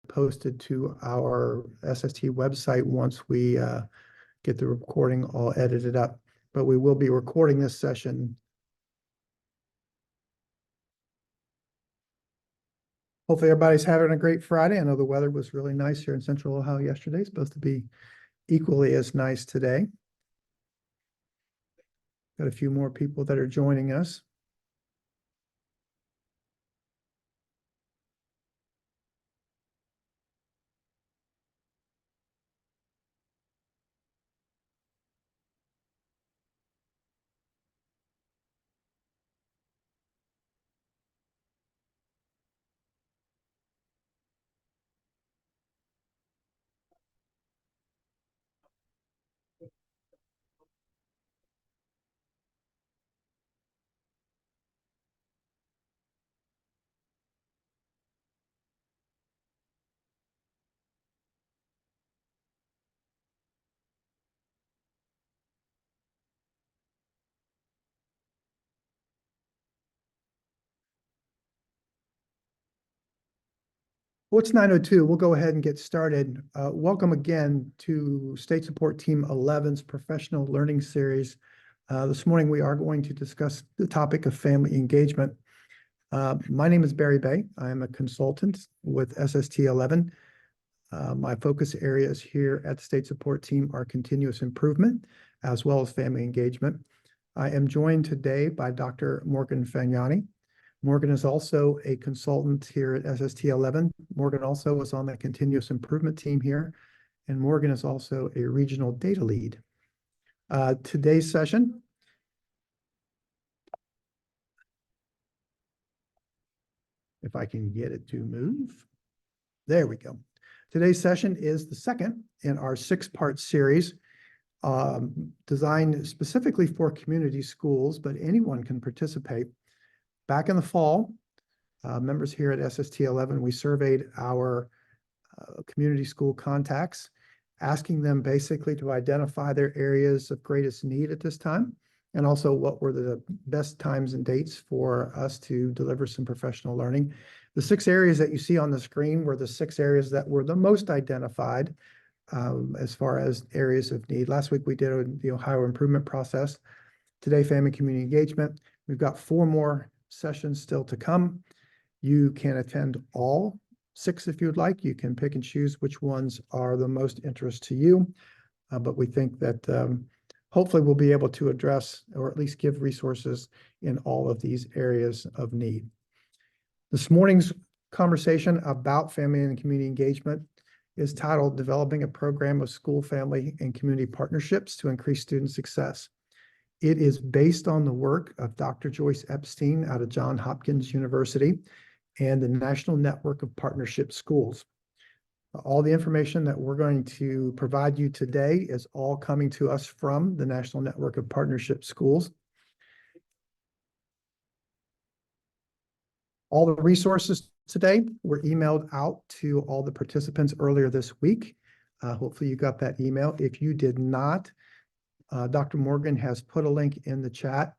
posted to our SST website once we get the recording all edited up. But we will be recording this session. Hopefully everybody's having a great Friday. I know the weather was really nice here in Central Ohio yesterday. It's supposed to be equally as nice today. Got a few more people that are joining us. Well, it's 9:02. We'll go ahead and get started. Welcome again to State Support Team 11's Professional Learning Series. This morning, we are going to discuss the topic of family engagement. My name is Barry Bay. I am a consultant with SST 11. My focus areas here at the State Support Team are continuous improvement, as well as family engagement. I am joined today by Dr. Morgan Fagnani. Morgan is also a consultant here at SST 11. Morgan also is on the continuous improvement team here, and Morgan is also a regional data lead. Today's session, if I can get it to move, there we go. Today's session is the second in our 6-part series designed specifically for community schools, but anyone can participate. Back in the fall, members here at SST 11, we surveyed our community school contacts, asking them basically to identify their areas of greatest need at this time, and also what were the best times and dates for us to deliver some professional learning. The 6 areas that you see on the screen were the 6 areas that were the most identified as far as areas of need. Last week, we did the Ohio Improvement Process. Today, family community engagement. We've got 4 more sessions still to come. You can attend all 6 if you'd like. You can pick and choose which ones are the most interest to you. But we think that hopefully we'll be able to address or at least give resources in all of these areas of need. This morning's conversation about family and community engagement is titled Developing a Program of School, Family, and Community Partnerships to Increase Student Success. It is based on the work of Dr. Joyce Epstein out of Johns Hopkins University and the National Network of Partnership Schools. All the information that we're going to provide you today is all coming to us from the National Network of Partnership Schools. All the resources today were emailed out to all the participants earlier this week. Hopefully you got that email. If you did not, Dr. Morgan has put a link in the chat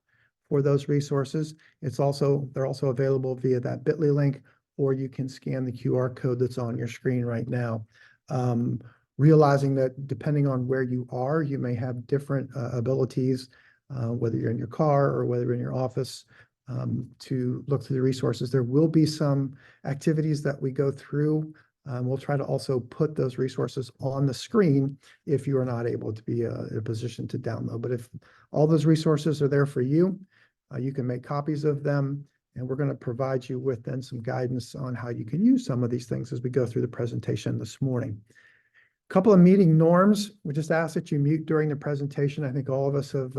for those resources. They're also available via that bit.ly link, or you can scan the QR code that's on your screen right now. Realizing that depending on where you are, you may have different abilities, whether you're in your car or whether you're in your office, to look through the resources. There will be some activities that we go through. We'll try to also put those resources on the screen if you are not able to be in a position to download. But if all those resources are there for you, you can make copies of them, and we're going to provide you with then some guidance on how you can use some of these things as we go through the presentation this morning. A couple of meeting norms. We just ask that you mute during the presentation. I think all of us have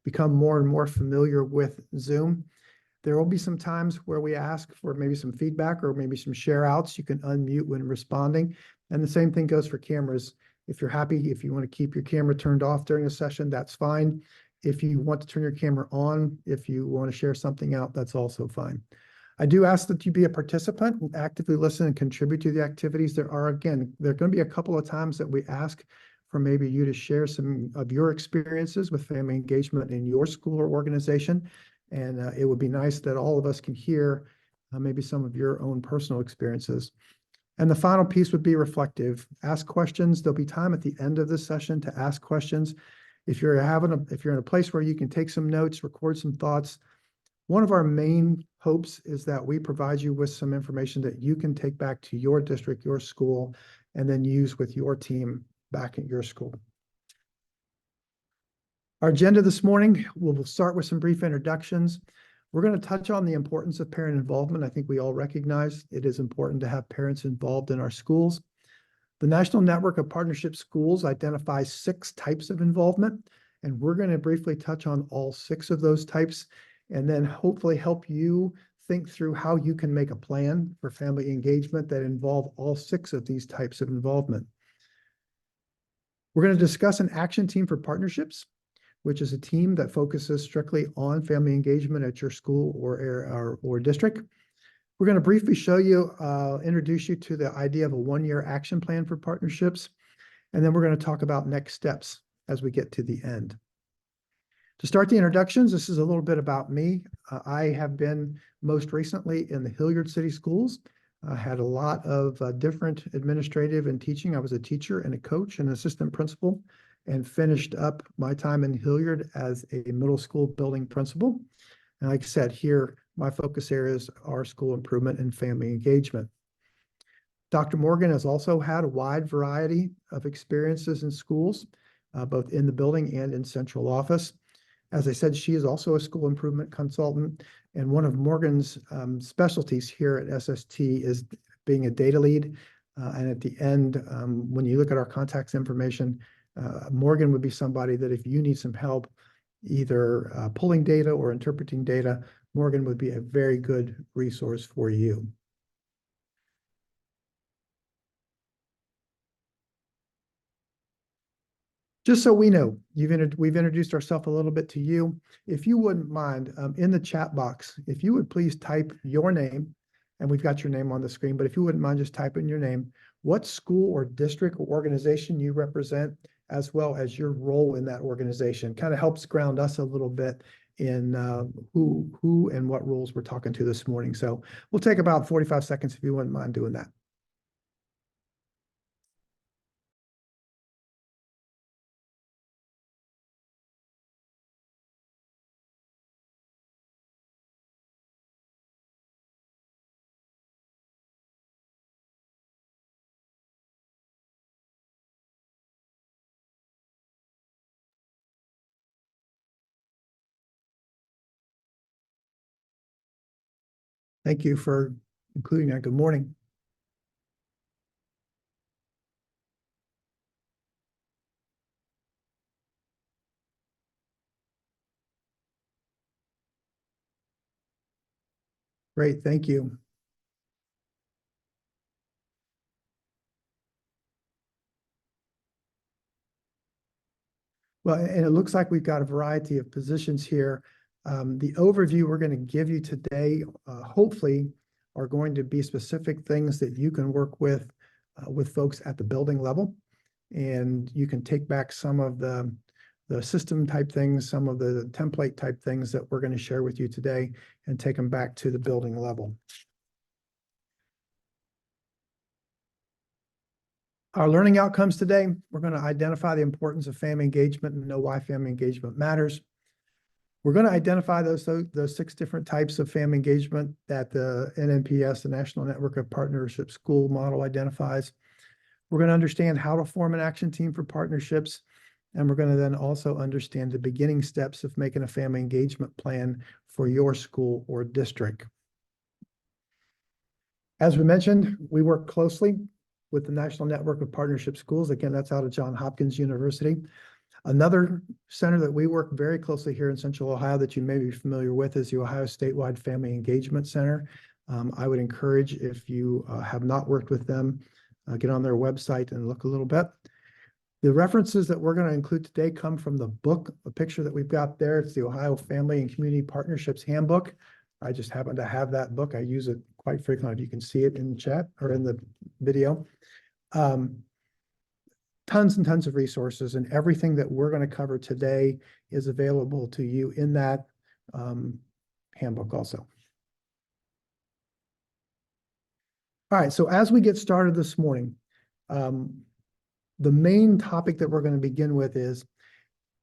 become more and more familiar with Zoom. There will be some times where we ask for maybe some feedback or maybe some share outs. You can unmute when responding. And the same thing goes for cameras. If you're happy, if you want to keep your camera turned off during a session, that's fine. If you want to turn your camera on, if you want to share something out, that's also fine. I do ask that you be a participant and actively listen and contribute to the activities. There are going to be a couple of times that we ask for maybe you to share some of your experiences with family engagement in your school or organization. And it would be nice that all of us can hear maybe some of your own personal experiences. And the final piece would be reflective. Ask questions. There'll be time at the end of this session to ask questions. If you're in a place where you can take some notes, record some thoughts, one of our main hopes is that we provide you with some information that you can take back to your district, your school, and then use with your team back at your school. Our agenda this morning, we'll start with some brief introductions. We're going to touch on the importance of parent involvement. I think we all recognize it is important to have parents involved in our schools. The National Network of Partnership Schools identifies 6 types of involvement, and we're going to briefly touch on all 6 of those types, and then hopefully help you think through how you can make a plan for family engagement that involve all 6 of these types of involvement. We're going to discuss an action team for partnerships, which is a team that focuses strictly on family engagement at your school or district. We're going to briefly introduce you to the idea of a 1-year action plan for partnerships, and then we're going to talk about next steps as we get to the end. To start the introductions, this is a little bit about me. I have been most recently in the Hilliard City Schools. I had a lot of different administrative and teaching. I was a teacher and a coach and assistant principal, and finished up my time in Hilliard as a middle school building principal. And like I said, here, my focus areas are school improvement and family engagement. Dr. Morgan has also had a wide variety of experiences in schools, both in the building and in central office. As I said, she is also a school improvement consultant, and one of Morgan's specialties here at SST is being a data lead. And at the end, when you look at our contacts information, Morgan would be somebody that if you need some help, either pulling data or interpreting data, Morgan would be a very good resource for you. Just so we know, we've introduced ourselves a little bit to you. If you wouldn't mind, in the chat box, if you would please type your name, and we've got your name on the screen, but if you wouldn't mind just typing your name, what school or district or organization you represent, as well as your role in that organization. Kind of helps ground us a little bit in who and what roles we're talking to this morning. So we'll take about 45 seconds if you wouldn't mind doing that. Thank you for including that. Good morning. Great, thank you. Well, and it looks like we've got a variety of positions here. The overview we're going to give you today, hopefully, are going to be specific things that you can work with folks at the building level. And you can take back some of the system type things, some of the template type things that we're going to share with you today, and take them back to the building level. Our learning outcomes today, we're going to identify the importance of family engagement and know why family engagement matters. We're going to identify those 6 different types of family engagement that the NNPS, the National Network of Partnership School model, identifies. We're going to understand how to form an action team for partnerships. And we're going to then also understand the beginning steps of making a family engagement plan for your school or district. As we mentioned, we work closely with the National Network of Partnership Schools. Again, that's out of Johns Hopkins University. Another center that we work very closely here in Central Ohio that you may be familiar with is the Ohio Statewide Family Engagement Center. I would encourage, if you have not worked with them, get on their website and look a little bit. The references that we're going to include today come from the book, the picture that we've got there. It's the Ohio Family and Community Partnerships Handbook. I just happen to have that book. I use it quite frequently. You can see it in the chat or in the video. Tons and tons of resources, and everything that we're going to cover today is available to you in that handbook also. All right, so as we get started this morning, the main topic that we're going to begin with is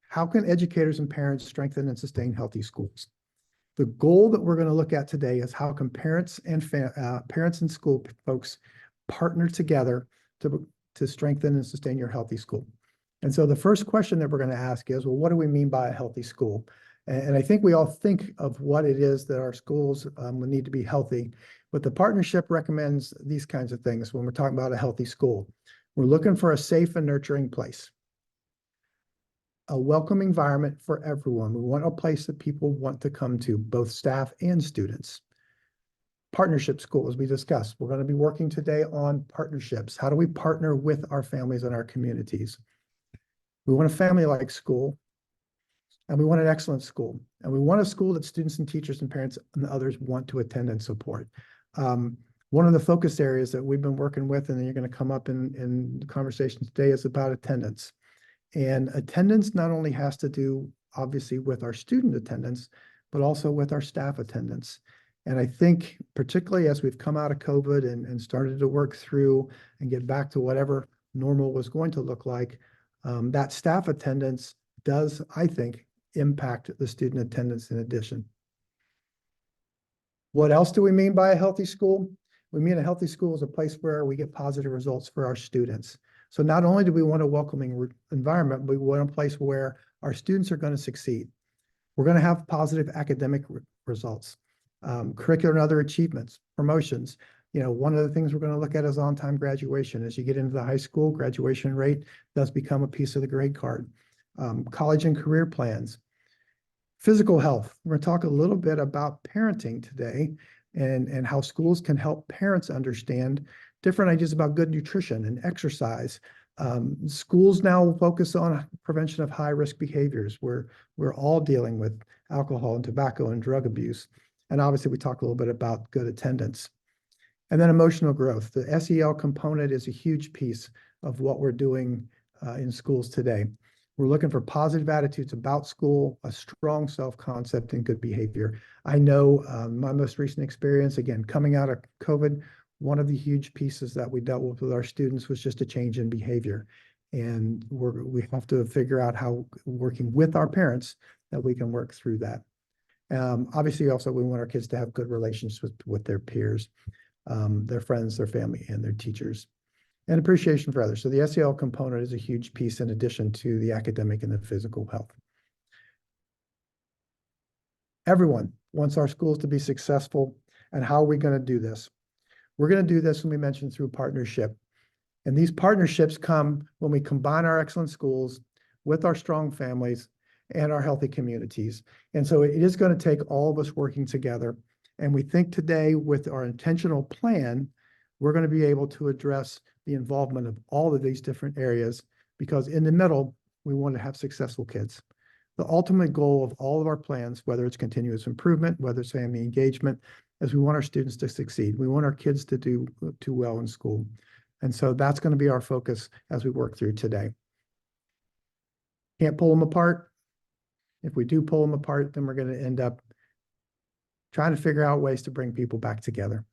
how can educators and parents strengthen and sustain healthy schools? The goal that we're going to look at today is how can parents and school folks partner together to strengthen and sustain your healthy school. And so the first question that we're going to ask is, well, what do we mean by a healthy school? And I think we all think of what it is that our schools will need to be healthy, but the partnership recommends these kinds of things when we're talking about a healthy school. We're looking for a safe and nurturing place, a welcome environment for everyone. We want a place that people want to come to, both staff and students. Partnership school, as we discussed. We're going to be working today on partnerships. How do we partner with our families and our communities? We want a family-like school, and we want an excellent school. And we want a school that students and teachers and parents and others want to attend and support. One of the focus areas that we've been working with, and then you're going to come up in conversation today, is about attendance. And attendance not only has to do, obviously, with our student attendance, but also with our staff attendance. And I think particularly as we've come out of COVID and started to work through and get back to whatever normal was going to look like, that staff attendance does, I think, impact the student attendance in addition. What else do we mean by a healthy school? We mean a healthy school is a place where we get positive results for our students. So not only do we want a welcoming environment, but we want a place where our students are going to succeed. We're going to have positive academic results, curricular and other achievements, promotions. You know, one of the things we're going to look at is on-time graduation. As you get into the high school, graduation rate does become a piece of the grade card. College and career plans. Physical health. We're going to talk a little bit about parenting today and how schools can help parents understand different ideas about good nutrition and exercise. Schools now focus on prevention of high-risk behaviors. We're all dealing with alcohol and tobacco and drug abuse. And obviously, we talk a little bit about good attendance. And then emotional growth. The SEL component is a huge piece of what we're doing in schools today. We're looking for positive attitudes about school, a strong self-concept, and good behavior. I know my most recent experience, again, coming out of COVID, one of the huge pieces that we dealt with our students was just a change in behavior. And we have to figure out how, working with our parents, that we can work through that. Obviously, also, we want our kids to have good relations with their peers, their friends, their family, and their teachers. And appreciation for others. So the SEL component is a huge piece in addition to the academic and the physical health. Everyone wants our schools to be successful. And how are we going to do this? We're going to do this, when we mentioned, through partnership. And these partnerships come when we combine our excellent schools with our strong families and our healthy communities. And so it is going to take all of us working together. And we think today, with our intentional plan, we're going to be able to address the involvement of all of these different areas, because in the middle, we want to have successful kids. The ultimate goal of all of our plans, whether it's continuous improvement, whether it's family engagement, is we want our students to succeed. We want our kids to do well in school. And so that's going to be our focus as we work through today. Can't pull them apart. If we do pull them apart, then we're going to end up trying to figure out ways to bring people back together.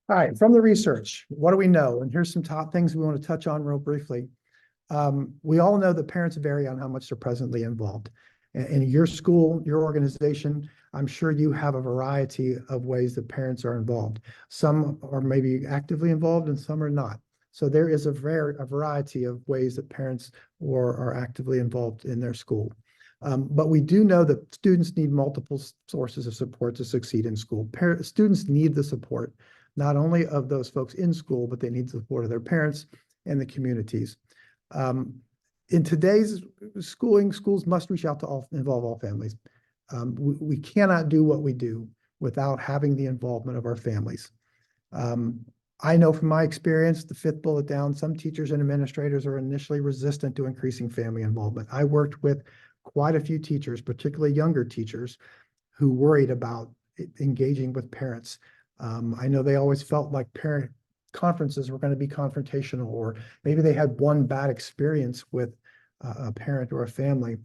All right, from the research, what do we know? And here's some top things we want to touch on real briefly. We all know that parents vary on how much they're presently involved. In your school, your organization, I'm sure you have a variety of ways that parents are involved. Some are maybe actively involved and some are not. So there is a variety of ways that parents are actively involved in their school. But we do know that students need multiple sources of support to succeed in school. Students need the support, not only of those folks in school, but they need the support of their parents and the communities. In today's schooling, schools must reach out to involve all families. We cannot do what we do without having the involvement of our families. I know from my experience, the fifth bullet down, some teachers and administrators are initially resistant to increasing family involvement. I worked with quite a few teachers, particularly younger teachers, who worried about engaging with parents. I know they always felt like parent conferences were going to be confrontational, or maybe they had one bad experience with a parent or a family.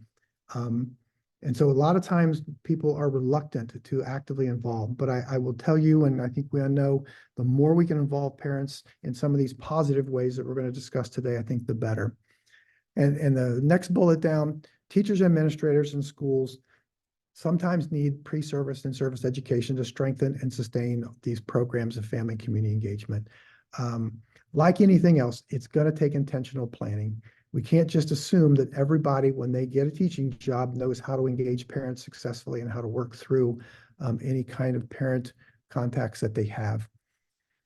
And so a lot of times people are reluctant to actively involve, but I will tell you, and I think we all know, the more we can involve parents in some of these positive ways that we're going to discuss today, I think the better. And the next bullet down, teachers and administrators in schools sometimes need pre-service and service education to strengthen and sustain these programs of family and community engagement. Like anything else, it's going to take intentional planning. We can't just assume that everybody, when they get a teaching job, knows how to engage parents successfully and how to work through any kind of parent contacts that they have.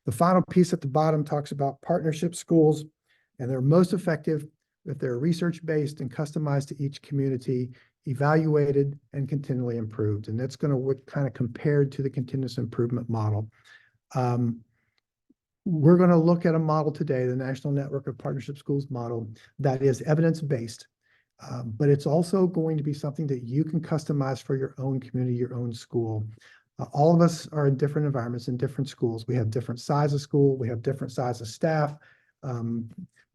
The final piece at the bottom talks about partnership schools, and they're most effective if they're research-based and customized to each community, evaluated and continually improved. And that's going to work kind of compared to the continuous improvement model. We're going to look at a model today, the National Network of Partnership Schools model, that is evidence-based, but it's also going to be something that you can customize for your own community, your own school. All of us are in different environments, in different schools. We have different size of school, we have different size of staff,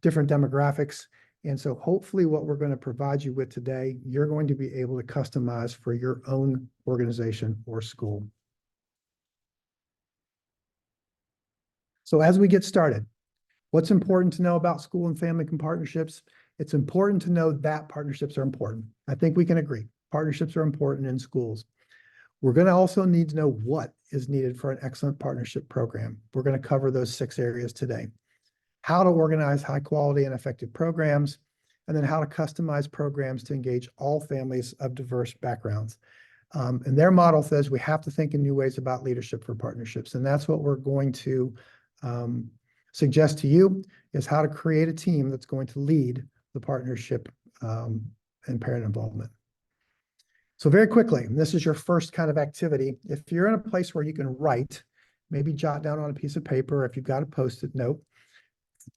different demographics. And so hopefully what we're going to provide you with today, you're going to be able to customize for your own organization or school. So as we get started, what's important to know about school and family partnerships? It's important to know that partnerships are important. I think we can agree. Partnerships are important in schools. We're going to also need to know what is needed for an excellent partnership program. We're going to cover those 6 areas today. How to organize high quality and effective programs, and then how to customize programs to engage all families of diverse backgrounds. And their model says we have to think in new ways about leadership for partnerships. And that's what we're going to suggest to you, is how to create a team that's going to lead the partnership and parent involvement. So very quickly, this is your first kind of activity. If you're in a place where you can write, maybe jot down on a piece of paper, if you've got a Post-it note.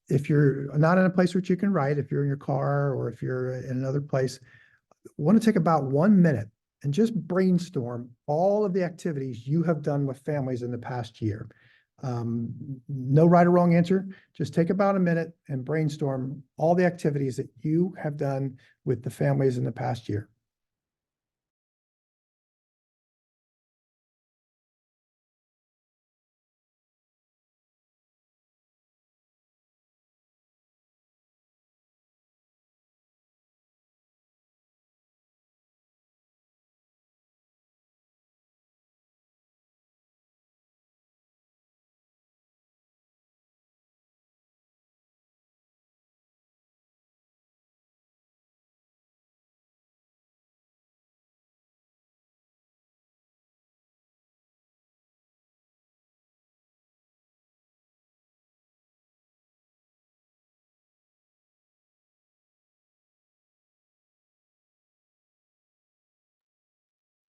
If you're not in a place where you can write, if you're in your car or if you're in another place, want to take about 1 minute and just brainstorm all of the activities you have done with families in the past year. No right or wrong answer. Just take about a minute and brainstorm all the activities that you have done with the families in the past year.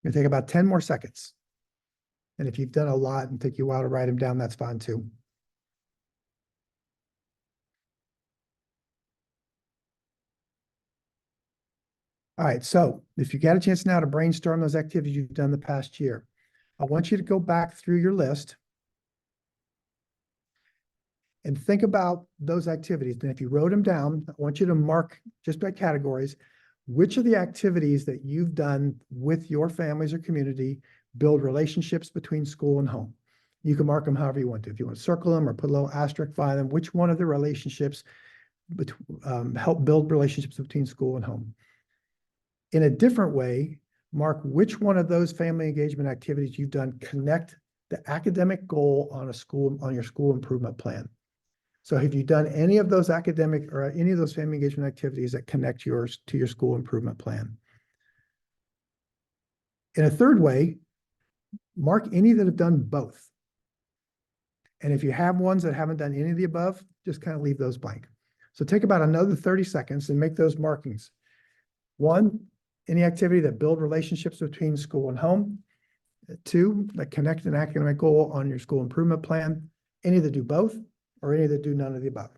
It'll take about 10 more seconds. And if you've done a lot and take you a while to write them down, that's fine too. All right, so if you get a chance now to brainstorm those activities you've done the past year, I want you to go back through your list and think about those activities. And if you wrote them down, I want you to mark just by categories, which of the activities that you've done with your families or community build relationships between school and home. You can mark them however you want to. If you want to circle them or put a little asterisk by them, which one of the relationships help build relationships between school and home. In a different way, mark which one of those family engagement activities you've done connect the academic goal on your school improvement plan. So have you done any of those academic or any of those family engagement activities that connect to your school improvement plan? In a third way, mark any that have done both. And if you have ones that haven't done any of the above, just kind of leave those blank. So take about another 30 seconds and make those markings. 1, any activity that build relationships between school and home. 2, that connect an academic goal on your school improvement plan. Any that do both, or any that do none of the above.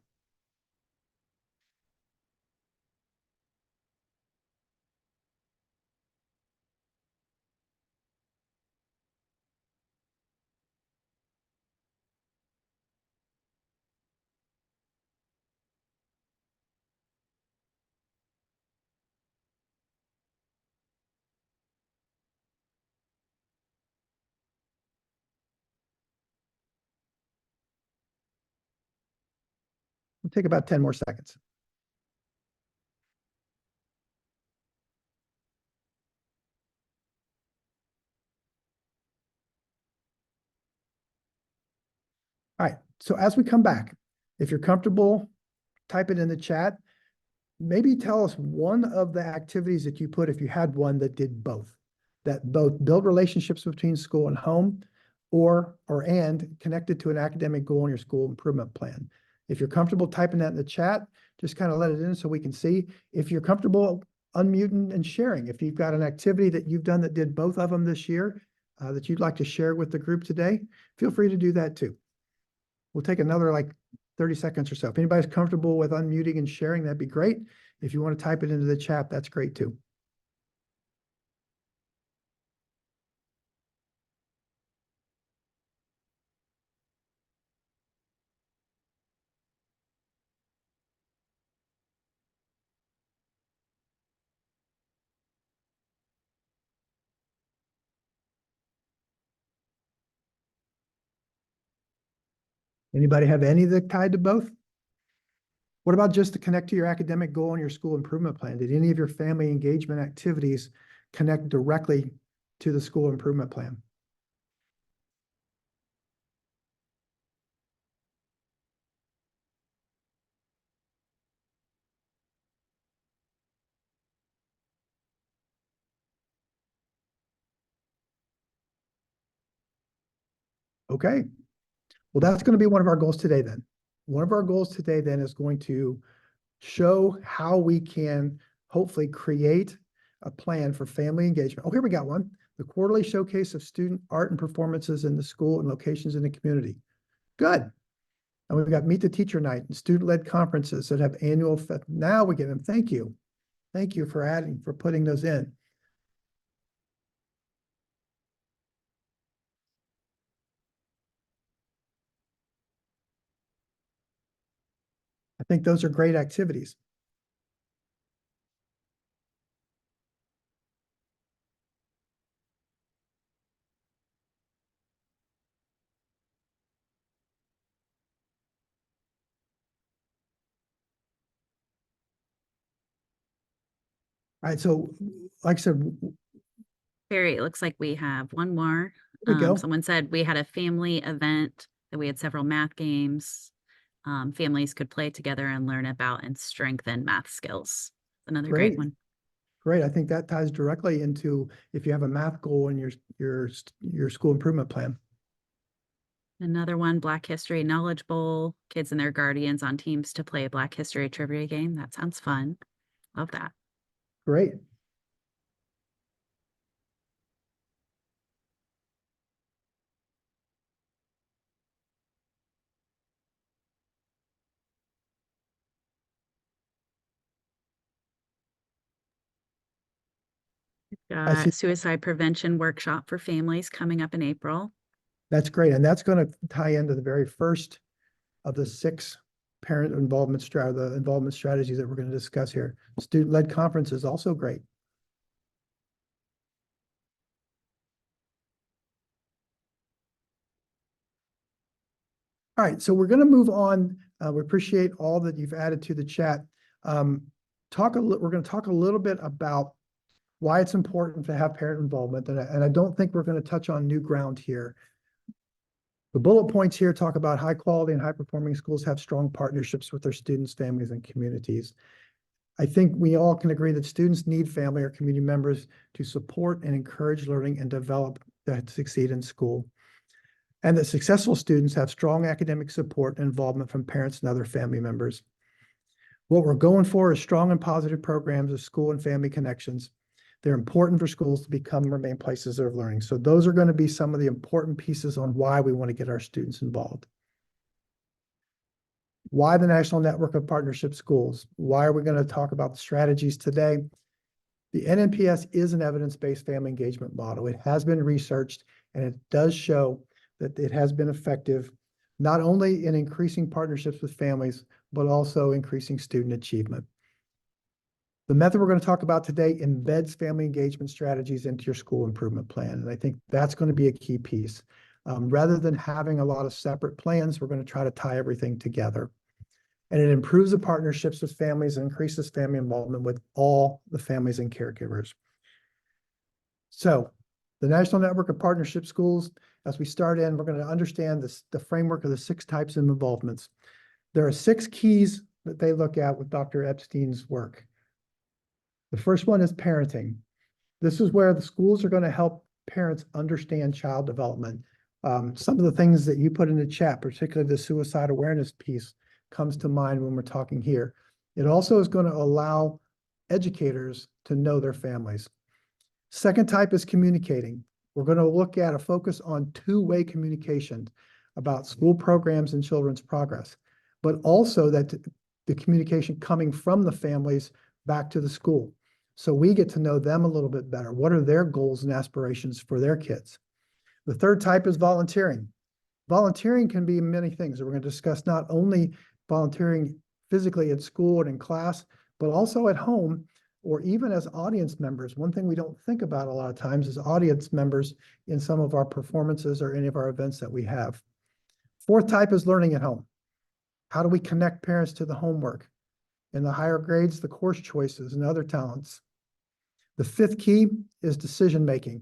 We'll take about 10 more seconds. All right, so as we come back, if you're comfortable, type it in the chat. Maybe tell us one of the activities that you put, if you had one that did both, that both build relationships between school and home, and connected to an academic goal in your school improvement plan. If you're comfortable typing that in the chat, just kind of let it in so we can see. If you're comfortable unmuting and sharing, if you've got an activity that you've done that did both of them this year, that you'd like to share with the group today, feel free to do that too. We'll take another like 30 seconds or so. If anybody's comfortable with unmuting and sharing, that'd be great. If you want to type it into the chat, that's great too. Anybody have any that tied to both? What about just to connect to your academic goal and your school improvement plan? Did any of your family engagement activities connect directly to the school improvement plan? Okay. Well, that's going to be one of our goals today then. One of our goals today then is going to show how we can hopefully create a plan for family engagement. Oh, here we got one. The quarterly showcase of student art and performances in the school and locations in the community. Good. And we've got Meet the Teacher Night and student-led conferences that have annual. Now we get them. Thank you. Thank you for putting those in. I think those are great activities. All right, so like I said, Barry, it looks like we have one more. there we go. Someone said we had a family event, that we had several math games. Families could play together and learn about and strengthen math skills. Another great one. Great. I think that ties directly into if you have a math goal in your school improvement plan. Another one, Black History Knowledge Bowl, kids and their guardians on teams to play a Black History trivia game. That sounds fun. Love that. Great. Suicide prevention workshop for families coming up in April. That's great. And that's going to tie into the very first of the 6 parent involvement strategies that we're going to discuss here. Student-led conference is also great. All right, so we're going to move on. We appreciate all that you've added to the chat. We're going to talk a little bit about why it's important to have parent involvement. And I don't think we're going to touch on new ground here. The bullet points here talk about high quality and high performing schools have strong partnerships with their students, families, and communities. I think we all can agree that students need family or community members to support and encourage learning and develop to succeed in school. And that successful students have strong academic support and involvement from parents and other family members. What we're going for is strong and positive programs of school and family connections. They're important for schools to become and remain places of learning. So those are going to be some of the important pieces on why we want to get our students involved. Why the National Network of Partnership Schools? Why are we going to talk about the strategies today? The NNPS is an evidence-based family engagement model. It has been researched, and it does show that it has been effective, not only in increasing partnerships with families, but also increasing student achievement. The method we're going to talk about today embeds family engagement strategies into your school improvement plan. And I think that's going to be a key piece. Rather than having a lot of separate plans, we're going to try to tie everything together. And it improves the partnerships with families and increases family involvement with all the families and caregivers. So the National Network of Partnership Schools, as we start in, we're going to understand the framework of the 6 types of involvements. There are 6 keys that they look at with Dr. Epstein's work. The first one is parenting. This is where the schools are going to help parents understand child development. Some of the things that you put in the chat, particularly the suicide awareness piece, comes to mind when we're talking here. It also is going to allow educators to know their families. Second type is communicating. We're going to look at a focus on two-way communication about school programs and children's progress, but also that the communication coming from the families back to the school. So we get to know them a little bit better. What are their goals and aspirations for their kids? The third type is volunteering. Volunteering can be many things. We're going to discuss not only volunteering physically at school and in class, but also at home or even as audience members. One thing we don't think about a lot of times is audience members in some of our performances or any of our events that we have. Fourth type is learning at home. How do we connect parents to the homework? In the higher grades, the course choices and other talents. The fifth key is decision-making.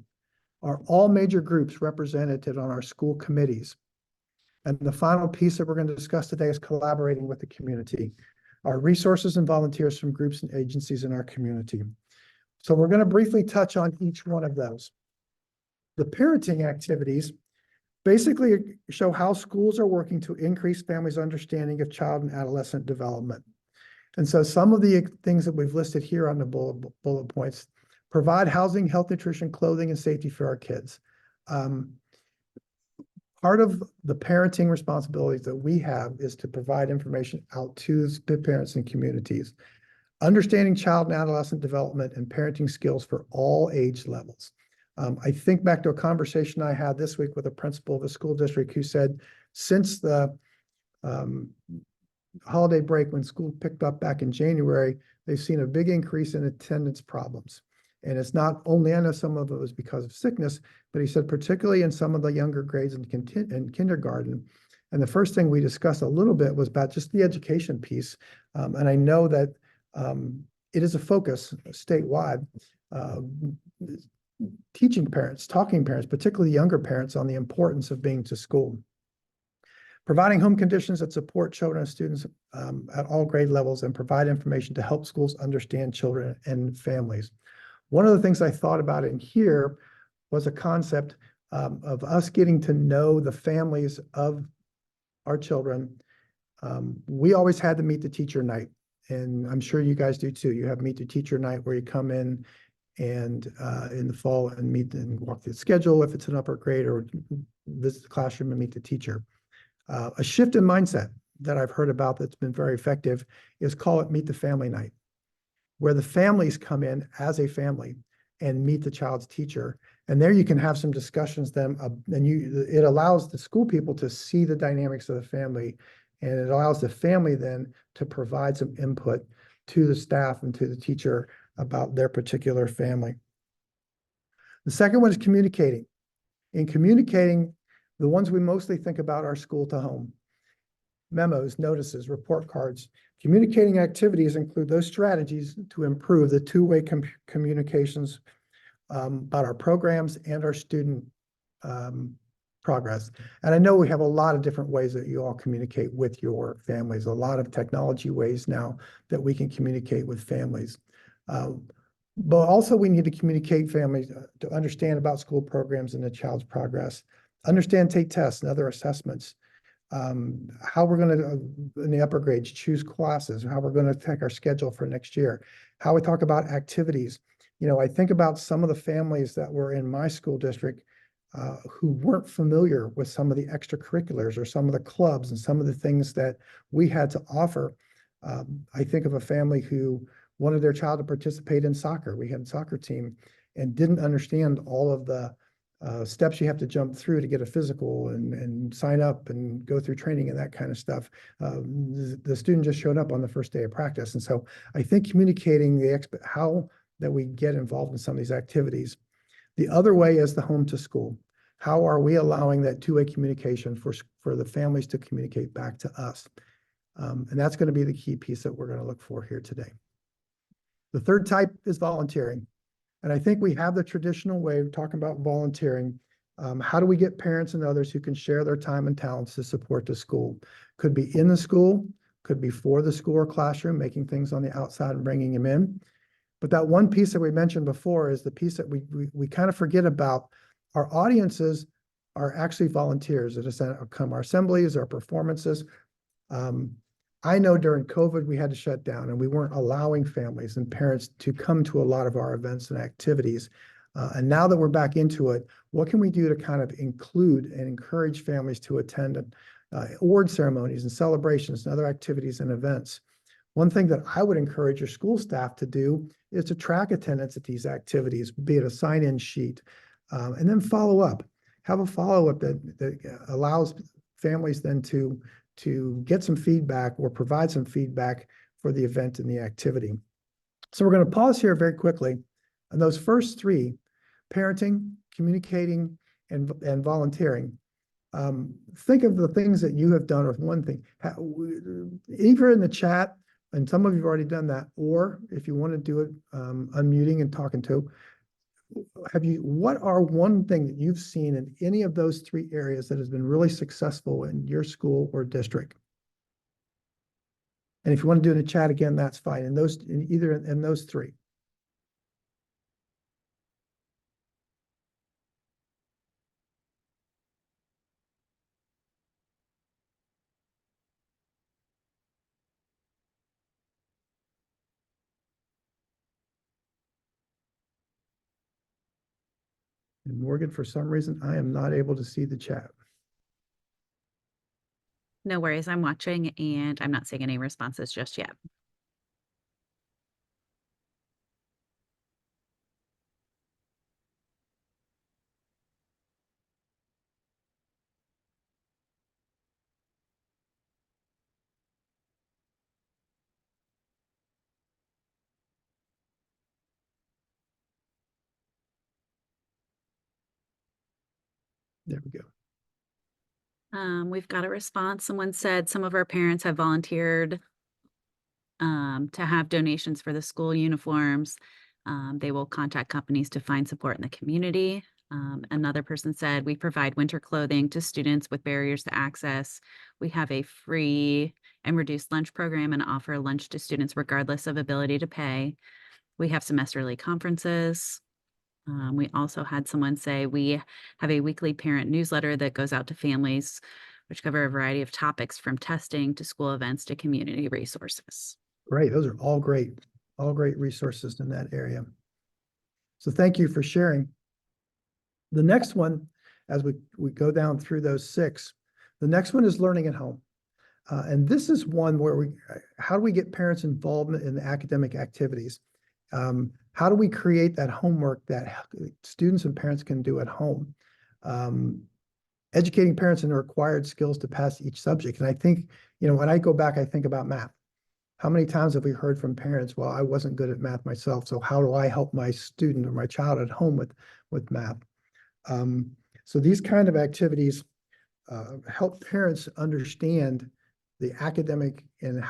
Are all major groups represented on our school committees? And the final piece that we're going to discuss today is collaborating with the community, our resources and volunteers from groups and agencies in our community. So we're going to briefly touch on each one of those. The parenting activities basically show how schools are working to increase families' understanding of child and adolescent development. And so some of the things that we've listed here on the bullet points: provide housing, health, nutrition, clothing, and safety for our kids. Part of the parenting responsibilities that we have is to provide information out to parents and communities. Understanding child and adolescent development and parenting skills for all age levels. I think back to a conversation I had this week with a principal of a school district who said, since the holiday break, when school picked up back in January, they've seen a big increase in attendance problems. And it's not only, I know some of it was because of sickness, but he said particularly in some of the younger grades in kindergarten. And the first thing we discussed a little bit was about just the education piece. And I know that it is a focus statewide, teaching parents, talking parents, particularly younger parents, on the importance of being to school. Providing home conditions that support children and students at all grade levels, and provide information to help schools understand children and families. One of the things I thought about in here was a concept of us getting to know the families of our children. We always had the Meet the Teacher night, and I'm sure you guys do too. You have Meet the Teacher night where you come in and in the fall and meet and walk through the schedule if it's an upper grade, or visit the classroom and meet the teacher. A shift in mindset that I've heard about that's been very effective is call it Meet the Family Night, where the families come in as a family and meet the child's teacher. And there you can have some discussions then, and it allows the school people to see the dynamics of the family, and it allows the family then to provide some input to the staff and to the teacher about their particular family. The second one is communicating. In communicating, the ones we mostly think about are school to home. Memos, notices, report cards. Communicating activities include those strategies to improve the two-way communications about our programs and our student progress. And I know we have a lot of different ways that you all communicate with your families, a lot of technology ways now that we can communicate with families. But also we need to communicate families to understand about school programs and the child's progress, understand, take tests and other assessments, how we're going to, in the upper grades, choose classes, how we're going to take our schedule for next year, how we talk about activities. You know, I think about some of the families that were in my school district who weren't familiar with some of the extracurriculars or some of the clubs and some of the things that we had to offer. I think of a family who wanted their child to participate in soccer. We had a soccer team and didn't understand all of the steps you have to jump through to get a physical and sign up and go through training and that kind of stuff. The student just showed up on the first day of practice. And so I think communicating how that we get involved in some of these activities. The other way is the home to school. How are we allowing that two-way communication for the families to communicate back to us? And that's going to be the key piece that we're going to look for here today. The third type is volunteering. And I think we have the traditional way of talking about volunteering. How do we get parents and others who can share their time and talents to support the school? Could be in the school, could be for the school or classroom, making things on the outside and bringing them in. But that one piece that we mentioned before is the piece that we kind of forget about. Our audiences are actually volunteers that come our assemblies, our performances. I know during COVID, we had to shut down and we weren't allowing families and parents to come to a lot of our events and activities. And now that we're back into it, what can we do to kind of include and encourage families to attend award ceremonies and celebrations and other activities and events? One thing that I would encourage your school staff to do is to track attendance at these activities, be it a sign-in sheet, and then follow up. Have a follow-up that allows families then to get some feedback or provide some feedback for the event and the activity. So we're going to pause here very quickly. And those first three, parenting, communicating, and volunteering, think of the things that you have done with one thing. Either in the chat, and some of you have already done that, or if you want to do it unmuting and talking to, what are one thing that you've seen in any of those three areas that has been really successful in your school or district? And if you want to do it in the chat again, that's fine. In those three. And Morgan, for some reason, I am not able to see the chat. No worries. I'm watching and I'm not seeing any responses just yet. There we go. We've got a response. Someone said some of our parents have volunteered to have donations for the school uniforms. They will contact companies to find support in the community. Another person said we provide winter clothing to students with barriers to access. We have a free and reduced lunch program and offer lunch to students regardless of ability to pay. We have semesterly conferences. We also had someone say we have a weekly parent newsletter that goes out to families, which cover a variety of topics from testing to school events to community resources. Great. Those are all great resources in that area. So thank you for sharing. The next one, as we go down through those six, the next one is learning at home. And this is one where how do we get parents involvement in the academic activities? How do we create that homework that students and parents can do at home? Educating parents in the required skills to pass each subject. And I think, when I go back, I think about math. How many times have we heard from parents, well, I wasn't good at math myself, so how do I help my student or my child at home with math? So these kind of activities help parents understand the academic and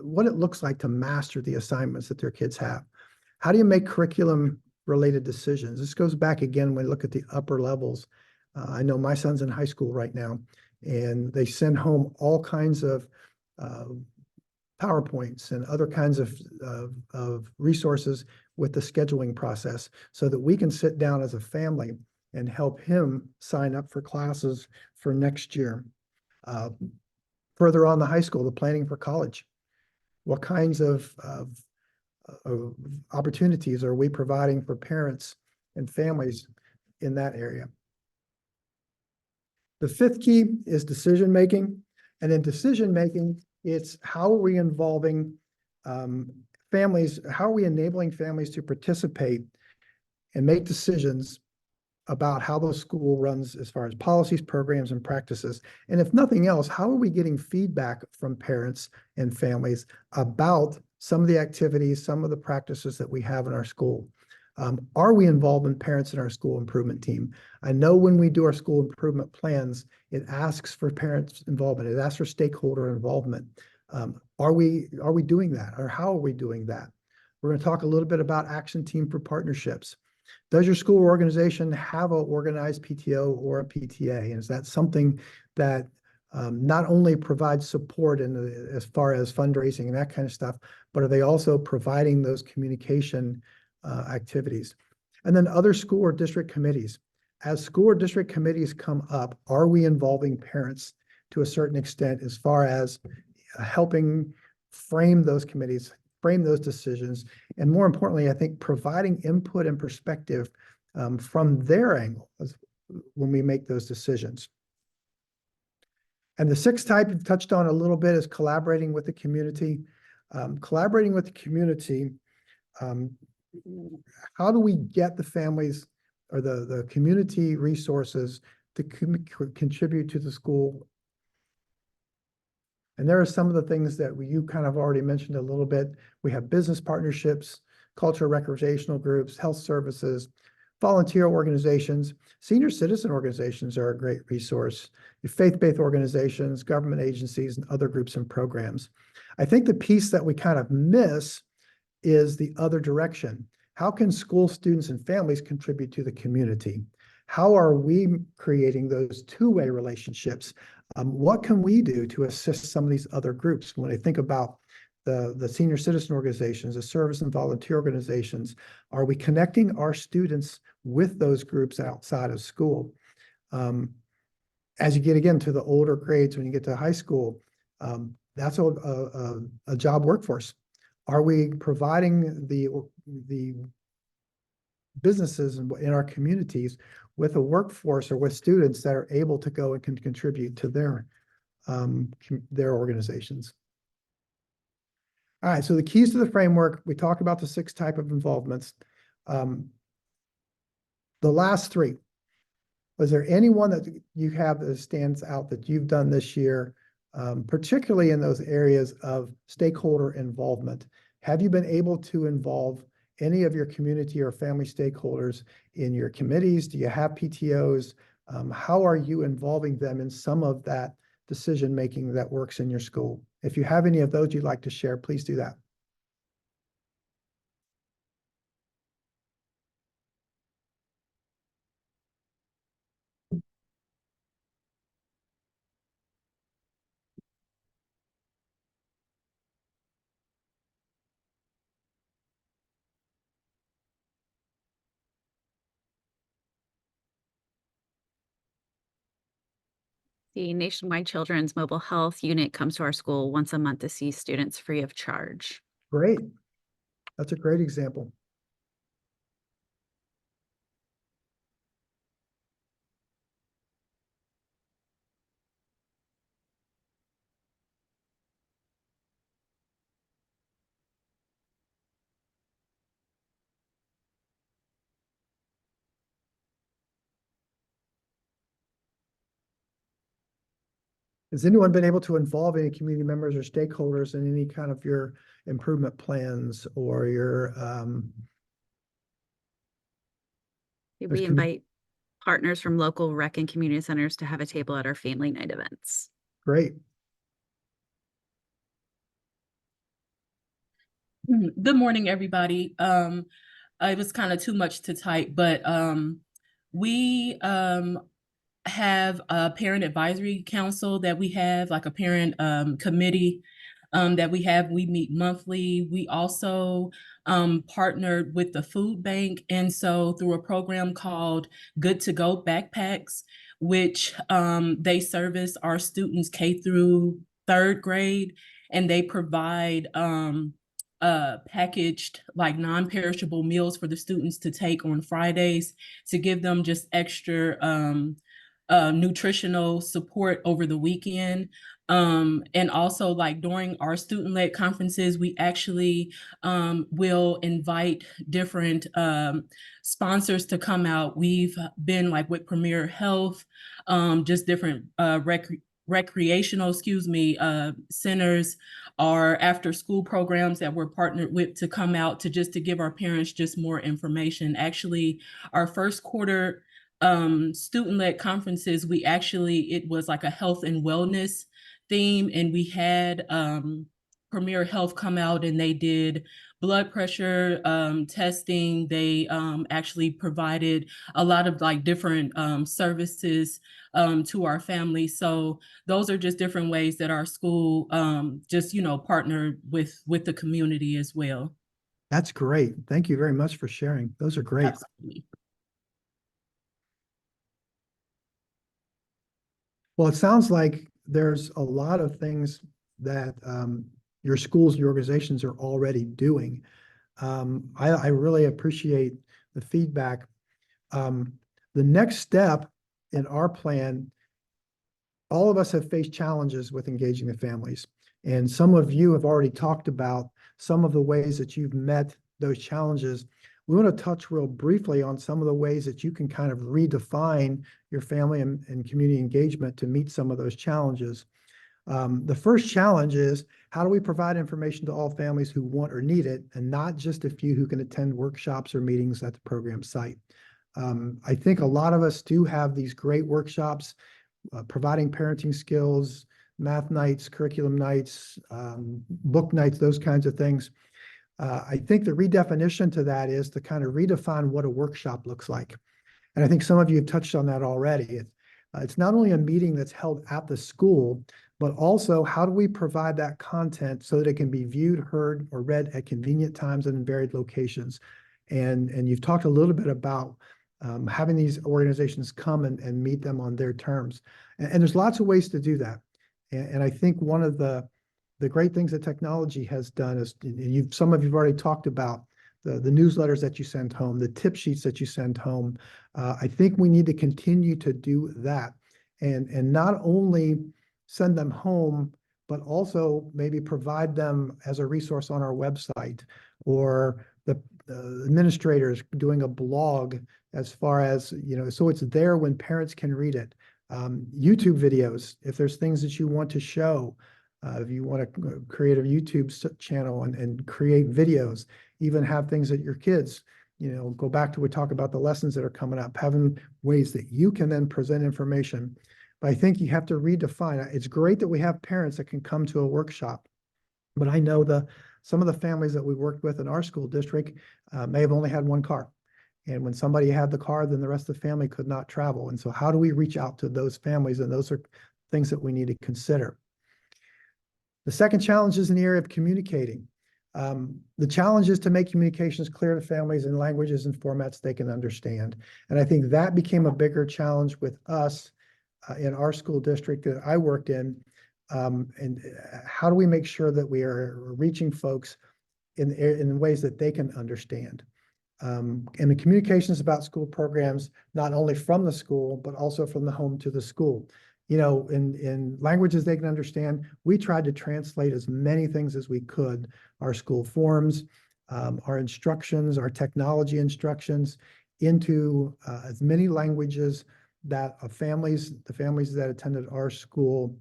what it looks like to master the assignments that their kids have. How do you make curriculum related decisions? This goes back again when we look at the upper levels. I know my son's in high school right now, and they send home all kinds of PowerPoints and other kinds of resources with the scheduling process so that we can sit down as a family and help him sign up for classes for next year. Further on the high school, the planning for college. What kinds of opportunities are we providing for parents and families in that area? The fifth key is decision-making. And in decision-making, it's how are we involving families, how are we enabling families to participate and make decisions about how the school runs as far as policies, programs, and practices. And if nothing else, how are we getting feedback from parents and families about some of the activities, some of the practices that we have in our school? Are we involving parents in our school improvement team? I know when we do our school improvement plans, it asks for parents' involvement. It asks for stakeholder involvement. Are we doing that, or how are we doing that? We're going to talk a little bit about Action Team for Partnerships. Does your school organization have an organized PTO or a PTA? And is that something that not only provides support as far as fundraising and that kind of stuff, but are they also providing those communication activities? And then other school or district committees. As school or district committees come up, are we involving parents to a certain extent as far as helping frame those committees, frame those decisions, and more importantly, I think providing input and perspective from their angle when we make those decisions. And the sixth type you've touched on a little bit is collaborating with the community. Collaborating with the community, how do we get the families or the community resources to contribute to the school? And there are some of the things that you kind of already mentioned a little bit. We have business partnerships, cultural recreational groups, health services, volunteer organizations. Senior citizen organizations are a great resource. Your faith-based organizations, government agencies, and other groups and programs. I think the piece that we kind of miss is the other direction. How can school students and families contribute to the community? How are we creating those two-way relationships? What can we do to assist some of these other groups? When I think about the senior citizen organizations, the service and volunteer organizations, are we connecting our students with those groups outside of school? As you get again to the older grades, when you get to high school, that's a job workforce. Are we providing the businesses in our communities with a workforce or with students that are able to go and can contribute to their organizations? All right, so the keys to the framework, we talked about the 6 type of involvements. The last 3, was there anyone that you have that stands out that you've done this year, particularly in those areas of stakeholder involvement? Have you been able to involve any of your community or family stakeholders in your committees? Do you have PTOs? How are you involving them in some of that decision-making that works in your school? If you have any of those you'd like to share, please do that. The Nationwide Children's Mobile Health Unit comes to our school once a month to see students free of charge. Great. That's a great example. Has anyone been able to involve any community members or stakeholders in any kind of your improvement plans or your We invite partners from local rec and community centers to have a table at our family night events. Great. Good morning, everybody. It was kind of too much to type, but we have a parent advisory council that we have, like a parent committee that we have. We meet monthly. We also partnered with the food bank. And so through a program called Good to Go Backpacks, which they service our students K through 3rd grade, and they provide packaged like non-perishable meals for the students to take on Fridays to give them just extra nutritional support over the weekend. And also like during our student-led conferences, we actually will invite different sponsors to come out. We've been like with Premier Health, just different recreational, centers or after school programs that we're partnered with to come out to just to give our parents just more information. Actually, our first quarter student-led conferences, it was like a health and wellness theme, and we had Premier Health come out, and they did blood pressure testing. They actually provided a lot of like different services to our family. So those are just different ways that our school just, partnered with the community as well. That's great. Thank you very much for sharing. Those are great. Absolutely. Well, it sounds like there's a lot of things that your schools, your organizations are already doing. I really appreciate the feedback. The next step in our plan, all of us have faced challenges with engaging the families. And some of you have already talked about some of the ways that you've met those challenges. We want to touch real briefly on some of the ways that you can kind of redefine your family and community engagement to meet some of those challenges. The first challenge is, how do we provide information to all families who want or need it, and not just a few who can attend workshops or meetings at the program site? I think a lot of us do have these great workshops, providing parenting skills, math nights, curriculum nights, book nights, those kinds of things. I think the redefinition to that is to kind of redefine what a workshop looks like. And I think some of you have touched on that already. It's not only a meeting that's held at the school, but also how do we provide that content so that it can be viewed, heard, or read at convenient times and in varied locations. And you've talked a little bit about having these organizations come and meet them on their terms. And there's lots of ways to do that. And I think one of the great things that technology has done is, some of you've already talked about the newsletters that you send home, the tip sheets that you send home. I think we need to continue to do that, and not only send them home, but also maybe provide them as a resource on our website, or the administrators doing a blog, as far as, so it's there when parents can read it. YouTube videos, if there's things that you want to show, if you want to create a YouTube channel and create videos, even have things that your kids, go back to, we talk about the lessons that are coming up, having ways that you can then present information. But I think you have to redefine it. It's great that we have parents that can come to a workshop, but I know some of the families that we worked with in our school district may have only had one car. And when somebody had the car, then the rest of the family could not travel. And so how do we reach out to those families? And those are things that we need to consider. The second challenge is in the area of communicating. The challenge is to make communications clear to families in languages and formats they can understand. And I think that became a bigger challenge with us in our school district that I worked in. And how do we make sure that we are reaching folks in ways that they can understand? And the communications about school programs, not only from the school, but also from the home to the school. In languages they can understand, we tried to translate as many things as we could, our school forms, our instructions, our technology instructions, into as many languages that the families that attended our school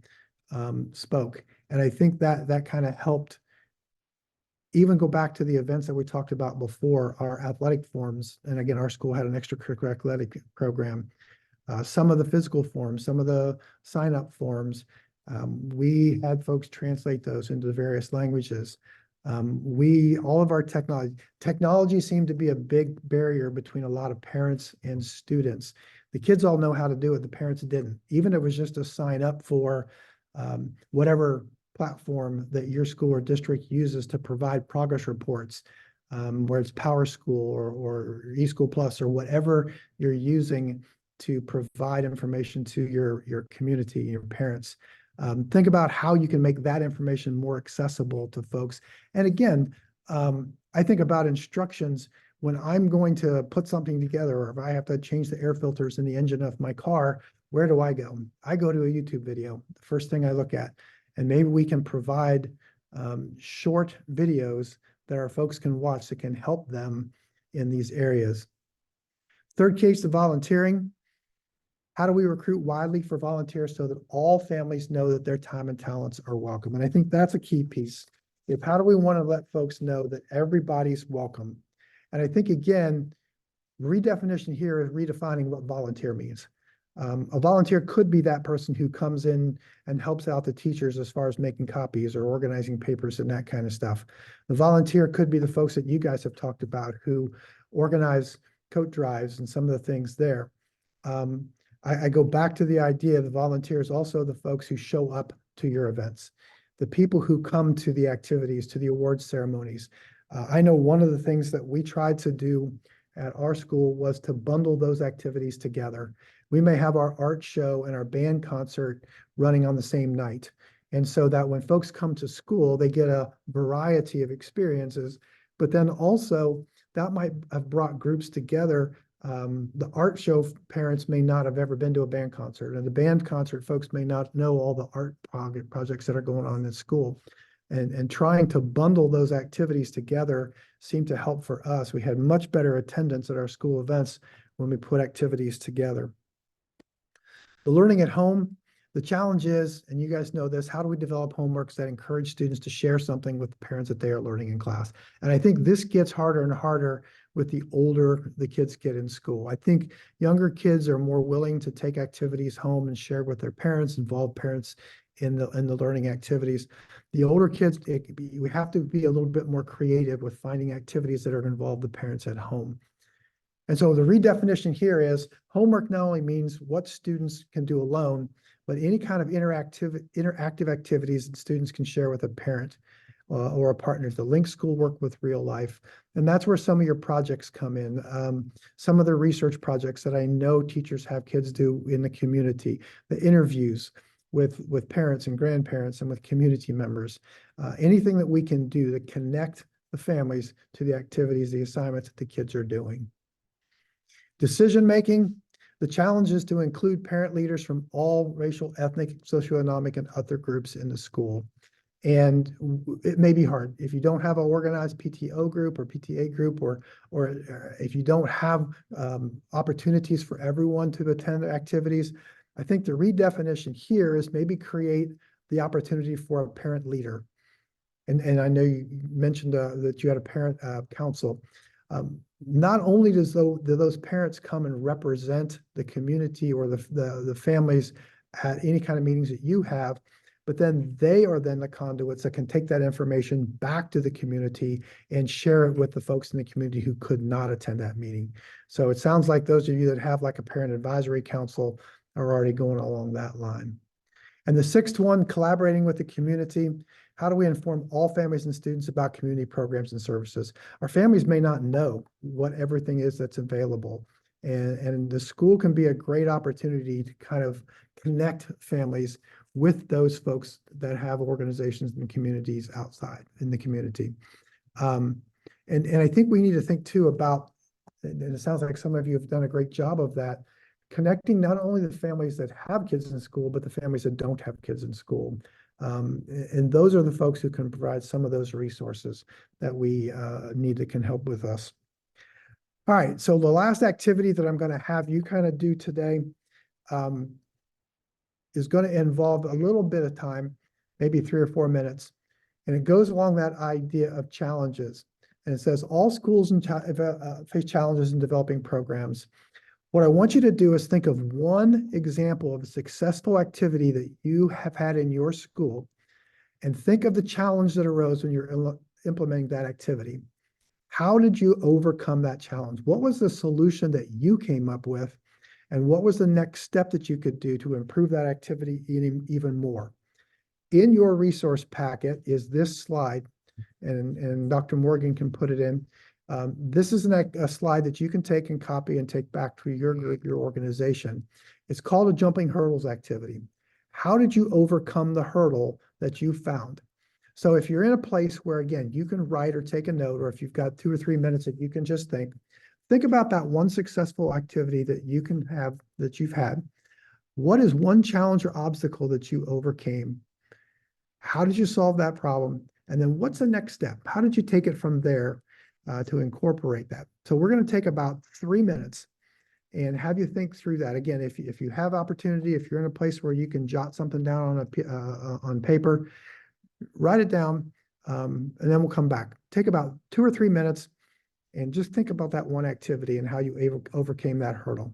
spoke. And I think that kind of helped even go back to the events that we talked about before, our athletic forms. And again, our school had an extracurricular athletic program. Some of the physical forms, some of the sign-up forms, we had folks translate those into the various languages. All of our technology seemed to be a big barrier between a lot of parents and students. The kids all know how to do it, the parents didn't. Even if it was just a sign up for whatever platform that your school or district uses to provide progress reports, where it's PowerSchool or eSchool Plus or whatever you're using to provide information to your community, your parents. Think about how you can make that information more accessible to folks. And again, I think about instructions when I'm going to put something together, or if I have to change the air filters in the engine of my car, where do I go? I go to a YouTube video, the first thing I look at. And maybe we can provide short videos that our folks can watch that can help them in these areas. Third case, the volunteering. How do we recruit widely for volunteers so that all families know that their time and talents are welcome? And I think that's a key piece. How do we want to let folks know that everybody's welcome? And I think, again, redefinition here is redefining what volunteer means. A volunteer could be that person who comes in and helps out the teachers as far as making copies or organizing papers and that kind of stuff. The volunteer could be the folks that you guys have talked about who organize coat drives and some of the things there. I go back to the idea the volunteers also the folks who show up to your events, the people who come to the activities, to the awards ceremonies. I know one of the things that we tried to do at our school was to bundle those activities together. We may have our art show and our band concert running on the same night. And so that when folks come to school, they get a variety of experiences, but then also that might have brought groups together. The art show parents may not have ever been to a band concert, and the band concert folks may not know all the art projects that are going on in school. And trying to bundle those activities together seemed to help for us. We had much better attendance at our school events when we put activities together. The learning at home, the challenge is, and you guys know this, how do we develop homeworks that encourage students to share something with the parents that they are learning in class? And I think this gets harder and harder with the older the kids get in school. I think younger kids are more willing to take activities home and share with their parents, involve parents in the learning activities. The older kids, we have to be a little bit more creative with finding activities that are going to involve the parents at home. And so the redefinition here is homework not only means what students can do alone, but any kind of interactive activities that students can share with a parent or a partner to link schoolwork with real life. And that's where some of your projects come in. Some of the research projects that I know teachers have kids do in the community, the interviews with parents and grandparents and with community members, anything that we can do to connect the families to the activities, the assignments that the kids are doing. Decision-making, the challenge is to include parent leaders from all racial, ethnic, socioeconomic, and other groups in the school. And it may be hard if you don't have an organized PTO group or PTA group, or if you don't have opportunities for everyone to attend the activities. I think the redefinition here is maybe create the opportunity for a parent leader. And I know you mentioned that you had a parent council. Not only do those parents come and represent the community or the families at any kind of meetings that you have, but then they are then the conduits that can take that information back to the community and share it with the folks in the community who could not attend that meeting. So it sounds like those of you that have like a parent advisory council are already going along that line. And the sixth one, collaborating with the community. How do we inform all families and students about community programs and services? Our families may not know what everything is that's available. And the school can be a great opportunity to kind of connect families with those folks that have organizations and communities outside in the community. And I think we need to think too about, and it sounds like some of you have done a great job of that, connecting not only the families that have kids in school, but the families that don't have kids in school. And those are the folks who can provide some of those resources that we need that can help with us. All right, so the last activity that I'm going to have you kind of do today is going to involve a little bit of time, maybe 3 or 4 minutes. And it goes along that idea of challenges. And it says all schools face challenges in developing programs. What I want you to do is think of one example of a successful activity that you have had in your school and think of the challenge that arose when you're implementing that activity. How did you overcome that challenge? What was the solution that you came up with? And what was the next step that you could do to improve that activity even more? In your resource packet is this slide, and Dr. Morgan can put it in. This is a slide that you can take and copy and take back to your group, your organization. It's called a jumping hurdles activity. How did you overcome the hurdle that you found? So if you're in a place where, again, you can write or take a note, or if you've got 2 or 3 minutes that you can just think about that one successful activity that you can have, that you've had. What is one challenge or obstacle that you overcame? How did you solve that problem? And then what's the next step? How did you take it from there to incorporate that? So we're going to take about 3 minutes and have you think through that. Again, if you have opportunity, if you're in a place where you can jot something down on paper, write it down, and then we'll come back. Take about 2 or 3 minutes and just think about that one activity and how you overcame that hurdle.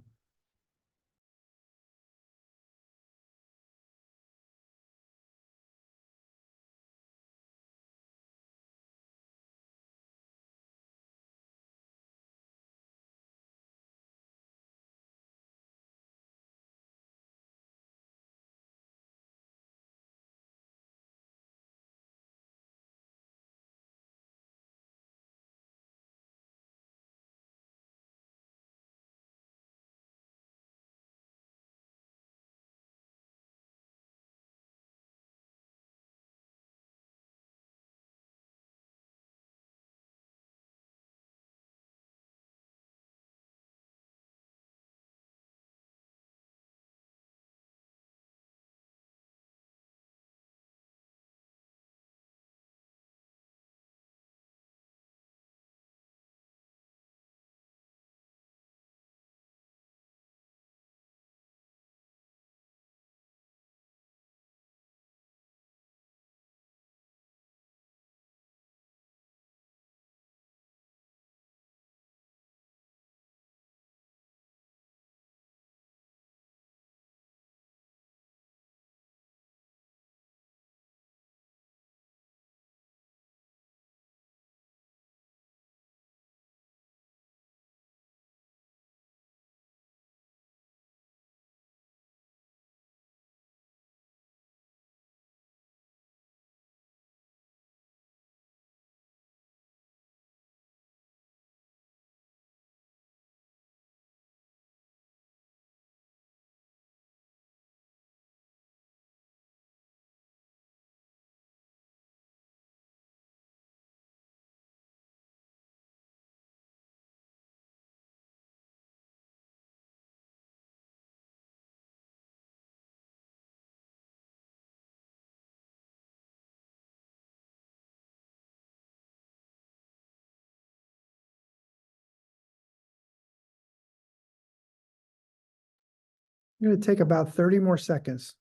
I'm going to take about 30 more seconds.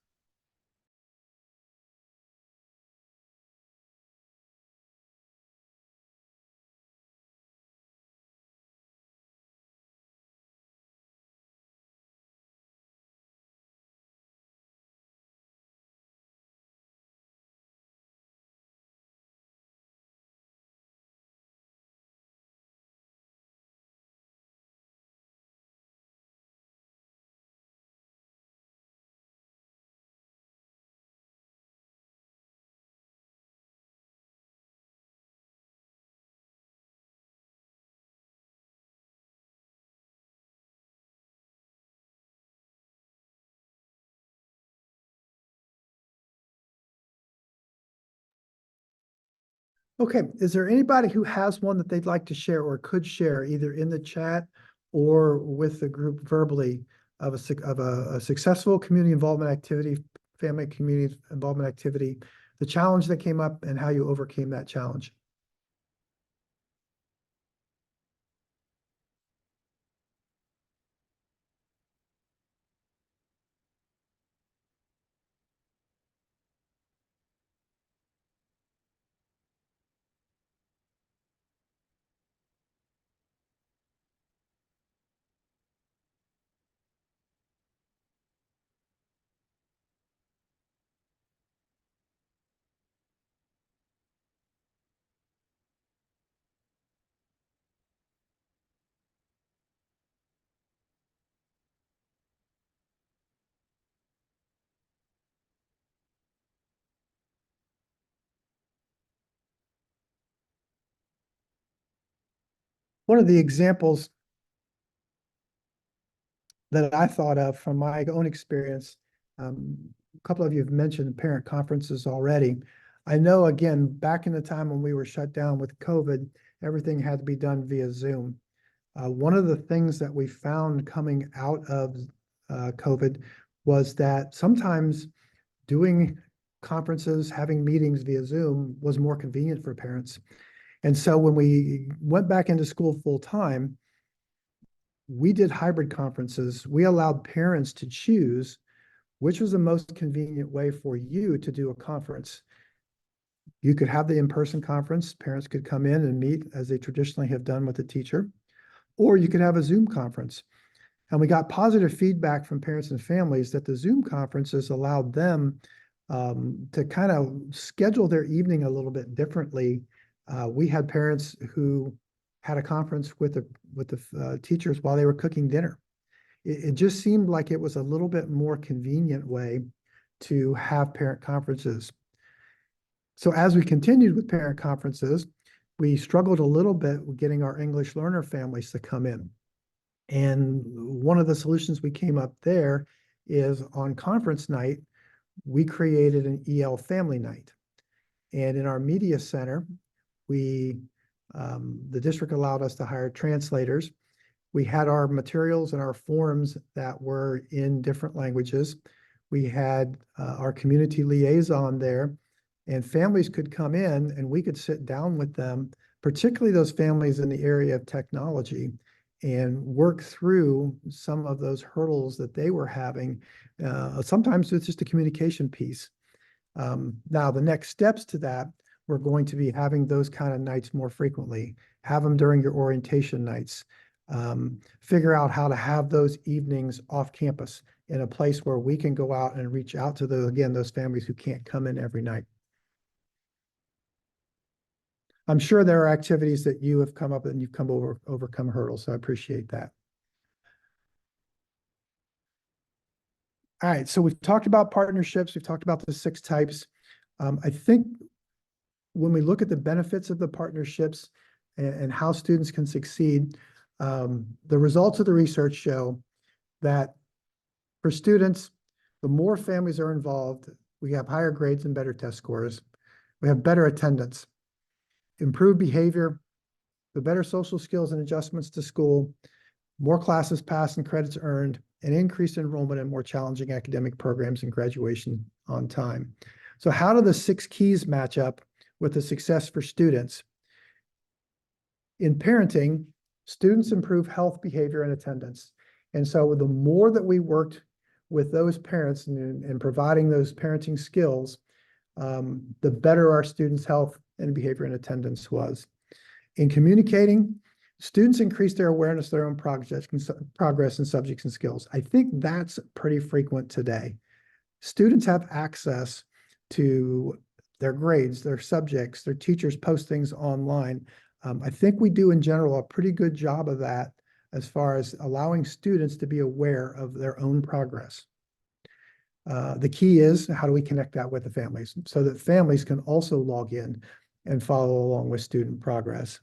Okay, is there anybody who has one that they'd like to share or could share either in the chat or with the group verbally of a successful community involvement activity, family community involvement activity, the challenge that came up and how you overcame that challenge? One of the examples that I thought of from my own experience, a couple of you have mentioned parent conferences already. I know, again, back in the time when we were shut down with COVID, everything had to be done via Zoom. One of the things that we found coming out of COVID was that sometimes doing conferences, having meetings via Zoom was more convenient for parents. And so when we went back into school full time, we did hybrid conferences. We allowed parents to choose which was the most convenient way for you to do a conference. You could have the in-person conference. Parents could come in and meet as they traditionally have done with the teacher, or you could have a Zoom conference. And we got positive feedback from parents and families that the Zoom conferences allowed them to kind of schedule their evening a little bit differently. We had parents who had a conference with the teachers while they were cooking dinner. It just seemed like it was a little bit more convenient way to have parent conferences. So as we continued with parent conferences, we struggled a little bit with getting our English learner families to come in. And one of the solutions we came up there is on conference night, we created an EL family night. And in our media center, the district allowed us to hire translators. We had our materials and our forms that were in different languages. We had our community liaison there, and families could come in and we could sit down with them, particularly those families in the area of technology, and work through some of those hurdles that they were having. Sometimes it's just a communication piece. Now, the next steps to that, we're going to be having those kind of nights more frequently. Have them during your orientation nights. Figure out how to have those evenings off campus in a place where we can go out and reach out to those families who can't come in every night. I'm sure there are activities that you have come up and you've overcome hurdles, so I appreciate that. All right, so we've talked about partnerships, we've talked about the 6 types. I think when we look at the benefits of the partnerships and how students can succeed, the results of the research show that for students, the more families are involved, we have higher grades and better test scores. We have better attendance, improved behavior, the better social skills and adjustments to school, more classes passed and credits earned, and increased enrollment in more challenging academic programs and graduation on time. So how do the 6 keys match up with the success for students? In parenting, students improve health, behavior, and attendance. And so the more that we worked with those parents and providing those parenting skills, the better our students' health and behavior and attendance was. In communicating, students increase their awareness of their own progress in subjects and skills. I think that's pretty frequent today. Students have access to their grades, their subjects, their teachers post things online. I think we do in general a pretty good job of that as far as allowing students to be aware of their own progress. The key is, how do we connect that with the families so that families can also log in and follow along with student progress?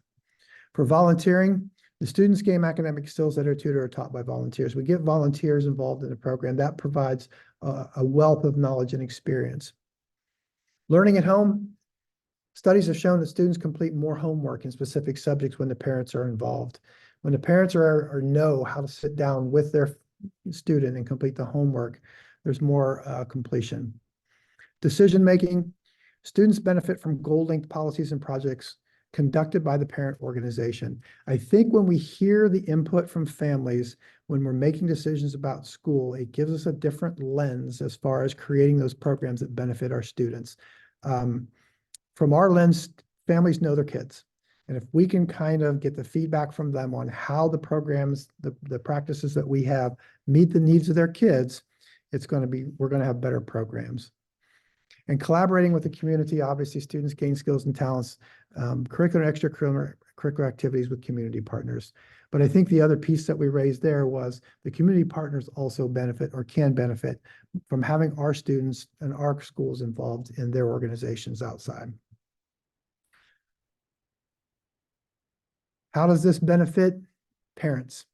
For volunteering, the students gain academic skills that are tutored or taught by volunteers. We get volunteers involved in the program. That provides a wealth of knowledge and experience. Learning at home, studies have shown that students complete more homework in specific subjects when the parents are involved. When the parents know how to sit down with their student and complete the homework, there's more completion. Decision-making, students benefit from goal-linked policies and projects conducted by the parent organization. I think when we hear the input from families, when we're making decisions about school, it gives us a different lens as far as creating those programs that benefit our students. From our lens, families know their kids. And if we can kind of get the feedback from them on how the programs, the practices that we have meet the needs of their kids, we're going to have better programs. And collaborating with the community, obviously students gain skills and talents, curricular and extracurricular activities with community partners. But I think the other piece that we raised there was the community partners also benefit or can benefit from having our students and our schools involved in their organizations outside. How does this benefit parents?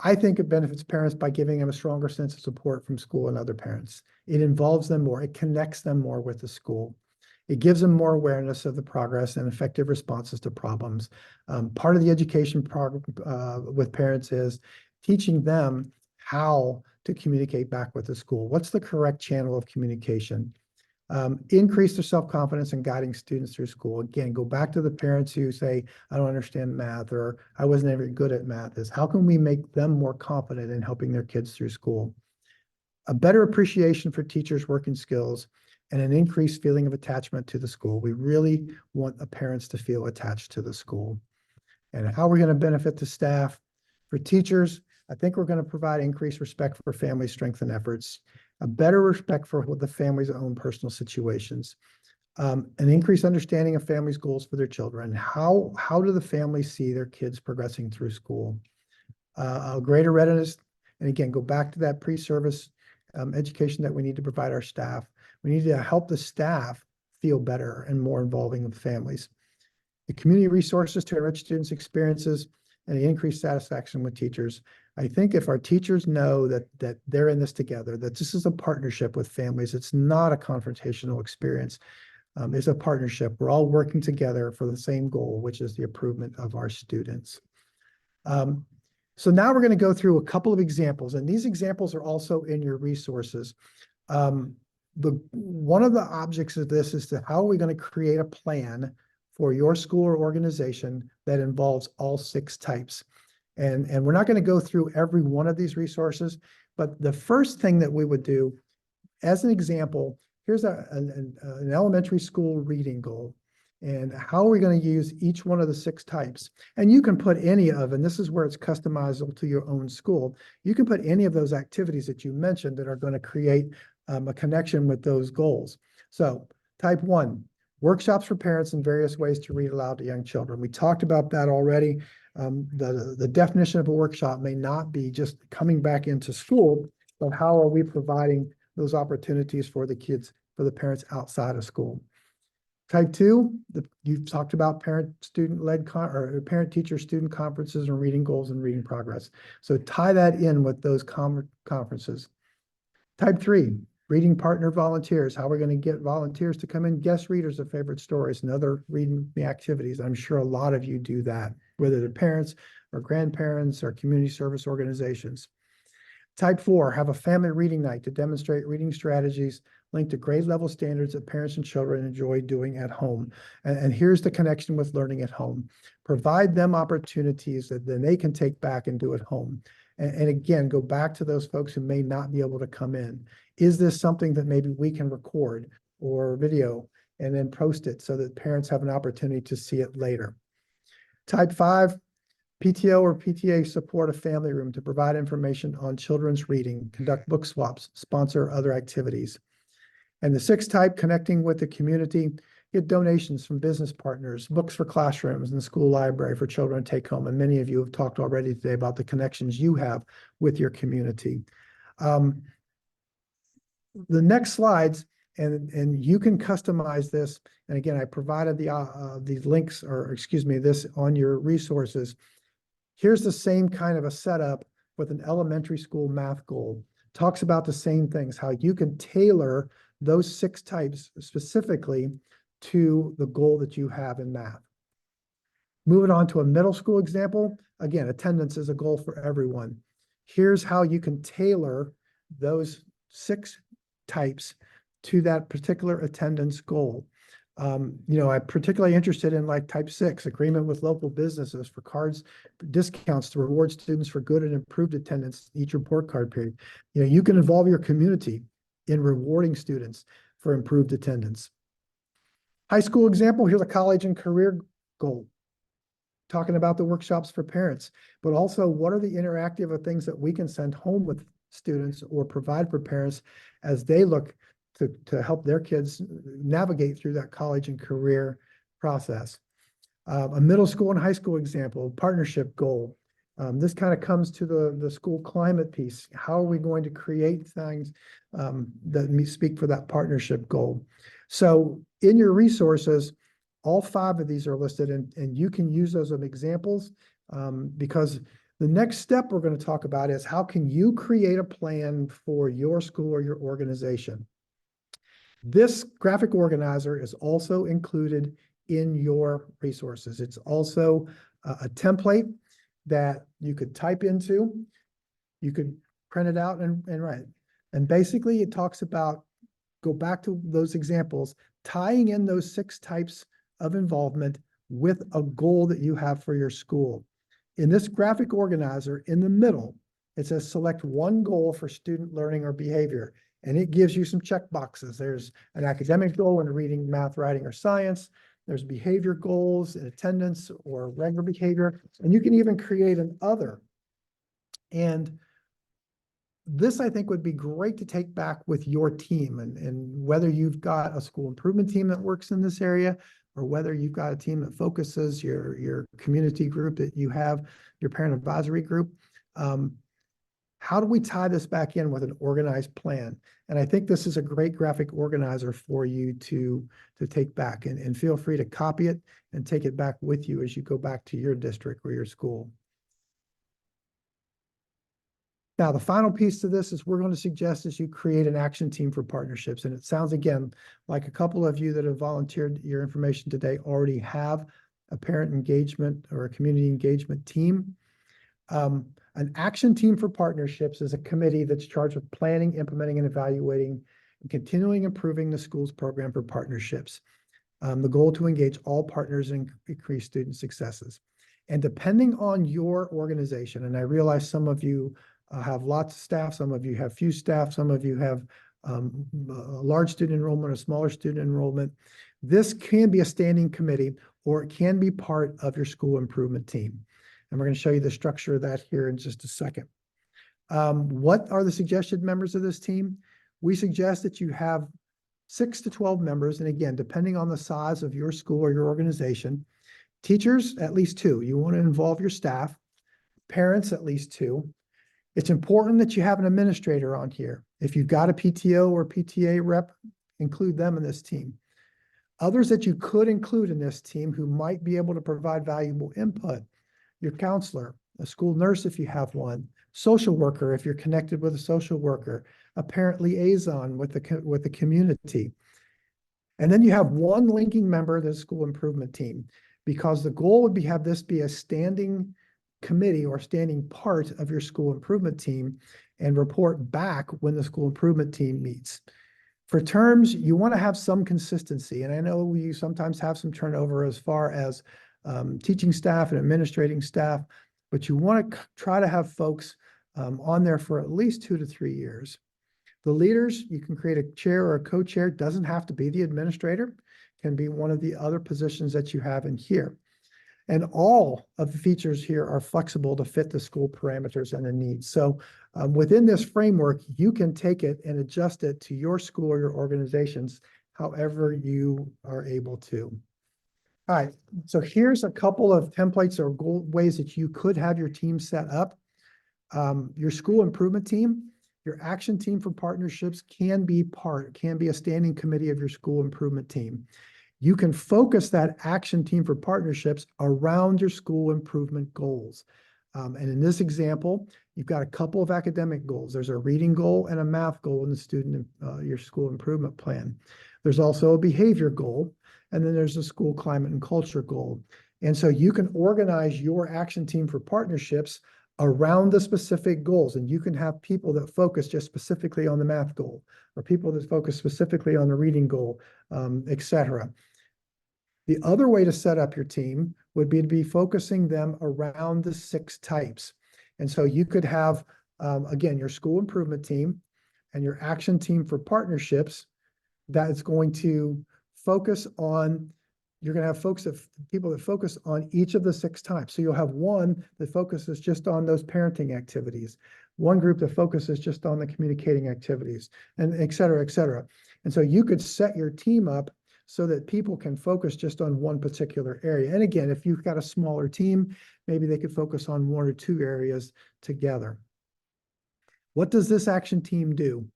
I think it benefits parents by giving them a stronger sense of support from school and other parents. It involves them more. It connects them more with the school. It gives them more awareness of the progress and effective responses to problems. Part of the education with parents is teaching them how to communicate back with the school. What's the correct channel of communication? Increase their self-confidence in guiding students through school. Again, go back to the parents who say, I don't understand math, or I wasn't ever good at math. Is how can we make them more confident in helping their kids through school? A better appreciation for teachers' working skills and an increased feeling of attachment to the school. We really want the parents to feel attached to the school. And how we're going to benefit the staff. For teachers, I think we're going to provide increased respect for family strength and efforts, a better respect for the family's own personal situations, an increased understanding of families' goals for their children. How do the families see their kids progressing through school? A greater readiness, and again, go back to that pre-service education that we need to provide our staff. We need to help the staff feel better and more involving with families. The community resources to enrich students' experiences and the increased satisfaction with teachers. I think if our teachers know that they're in this together, that this is a partnership with families, it's not a confrontational experience. It's a partnership. We're all working together for the same goal, which is the improvement of our students. So now we're going to go through a couple of examples, and these examples are also in your resources. One of the objects of this is how are we going to create a plan for your school or organization that involves all 6 types. And we're not going to go through every one of these resources, but the first thing that we would do, as an example, here's an elementary school reading goal. And how are we going to use each one of the 6 types? And you can put any of, and this is where it's customizable to your own school, you can put any of those activities that you mentioned that are going to create a connection with those goals. So type 1, workshops for parents in various ways to read aloud to young children. We talked about that already. The definition of a workshop may not be just coming back into school, but how are we providing those opportunities for the kids, for the parents outside of school? Type 2, you've talked about parent-student-led or parent-teacher-student conferences and reading goals and reading progress. So tie that in with those conferences. Type 3, reading partner volunteers. How we're going to get volunteers to come in, guest readers of favorite stories and other reading activities. I'm sure a lot of you do that, whether they're parents or grandparents or community service organizations. Type 4, have a family reading night to demonstrate reading strategies linked to grade level standards that parents and children enjoy doing at home. And here's the connection with learning at home. Provide them opportunities that then they can take back and do at home. And again, go back to those folks who may not be able to come in. Is this something that maybe we can record or video and then post it so that parents have an opportunity to see it later? Type 5, PTO or PTA support a family room to provide information on children's reading, conduct book swaps, sponsor other activities. And the 6th type, connecting with the community, get donations from business partners, books for classrooms, and the school library for children to take home. And many of you have talked already today about the connections you have with your community. The next slides, and you can customize this. And again, I provided the links, or excuse me, this on your resources. Here's the same kind of a setup with an elementary school math goal. Talks about the same things, how you can tailor those 6 types specifically to the goal that you have in math. Moving on to a middle school example, again, attendance is a goal for everyone. Here's how you can tailor those 6 types to that particular attendance goal. I'm particularly interested in like type 6, agreement with local businesses for cards, discounts to reward students for good and improved attendance each report card period. You can involve your community in rewarding students for improved attendance. High school example, here's a college and career goal. Talking about the workshops for parents, but also what are the interactive things that we can send home with students or provide for parents as they look to help their kids navigate through that college and career process. A middle school and high school example, partnership goal. This kind of comes to the school climate piece. How are we going to create things that speak for that partnership goal? So in your resources, all 5 of these are listed, and you can use those as examples because the next step we're going to talk about is how can you create a plan for your school or your organization. This graphic organizer is also included in your resources. It's also a template that you could type into, you could print it out and write. And basically it talks about, go back to those examples, tying in those 6 types of involvement with a goal that you have for your school. In this graphic organizer, in the middle, it says select one goal for student learning or behavior. And it gives you some check boxes. There's an academic goal in reading, math, writing, or science. There's behavior goals in attendance or regular behavior. And you can even create an other. And this, I think, would be great to take back with your team. And whether you've got a school improvement team that works in this area, or whether you've got a team that focuses your community group that you have, your parent advisory group, how do we tie this back in with an organized plan? And I think this is a great graphic organizer for you to take back, and feel free to copy it and take it back with you as you go back to your district or your school. Now, the final piece to this is we're going to suggest is you create an action team for partnerships. And it sounds, again, like a couple of you that have volunteered your information today already have a parent engagement or a community engagement team. An action team for partnerships is a committee that's charged with planning, implementing, and evaluating and continuing improving the school's program for partnerships. The goal to engage all partners and increase student successes. And depending on your organization, and I realize some of you have lots of staff, some of you have few staff, some of you have a large student enrollment or smaller student enrollment, this can be a standing committee or it can be part of your school improvement team. And we're going to show you the structure of that here in just a second. What are the suggested members of this team? We suggest that you have 6 to 12 members. And again, depending on the size of your school or your organization, teachers, at least 2. You want to involve your staff, parents, at least 2. It's important that you have an administrator on here. If you've got a PTO or PTA rep, include them in this team. Others that you could include in this team who might be able to provide valuable input: your counselor, a school nurse if you have one, social worker if you're connected with a social worker, a parent liaison with the community. And then you have one linking member of the school improvement team, because the goal would be have this be a standing committee or standing part of your school improvement team and report back when the school improvement team meets. For terms, you want to have some consistency. And I know you sometimes have some turnover as far as teaching staff and administrating staff, but you want to try to have folks on there for at least 2 to 3 years. The leaders, you can create a chair or a co-chair. Doesn't have to be the administrator, can be one of the other positions that you have in here. And all of the features here are flexible to fit the school parameters and the needs. So within this framework, you can take it and adjust it to your school or your organizations, however you are able to. All right, so here's a couple of templates or ways that you could have your team set up. Your school improvement team, your action team for partnerships can be a standing committee of your school improvement team. You can focus that action team for partnerships around your school improvement goals. And in this example, you've got a couple of academic goals. There's a reading goal and a math goal in the your school improvement plan. There's also a behavior goal, and then there's a school climate and culture goal. And so you can organize your action team for partnerships around the specific goals, and you can have people that focus just specifically on the math goal, or people that focus specifically on the reading goal, etc. The other way to set up your team would be to be focusing them around the 6 types. And so you could have, again, your school improvement team and your action team for partnerships that is going to focus on, you're going to have people that focus on each of the 6 types. So you'll have one that focuses just on those parenting activities, one group that focuses just on the communicating activities, and et cetera, et cetera. And so you could set your team up so that people can focus just on one particular area. And again, if you've got a smaller team, maybe they could focus on 1 or 2 areas together. What does this action team do?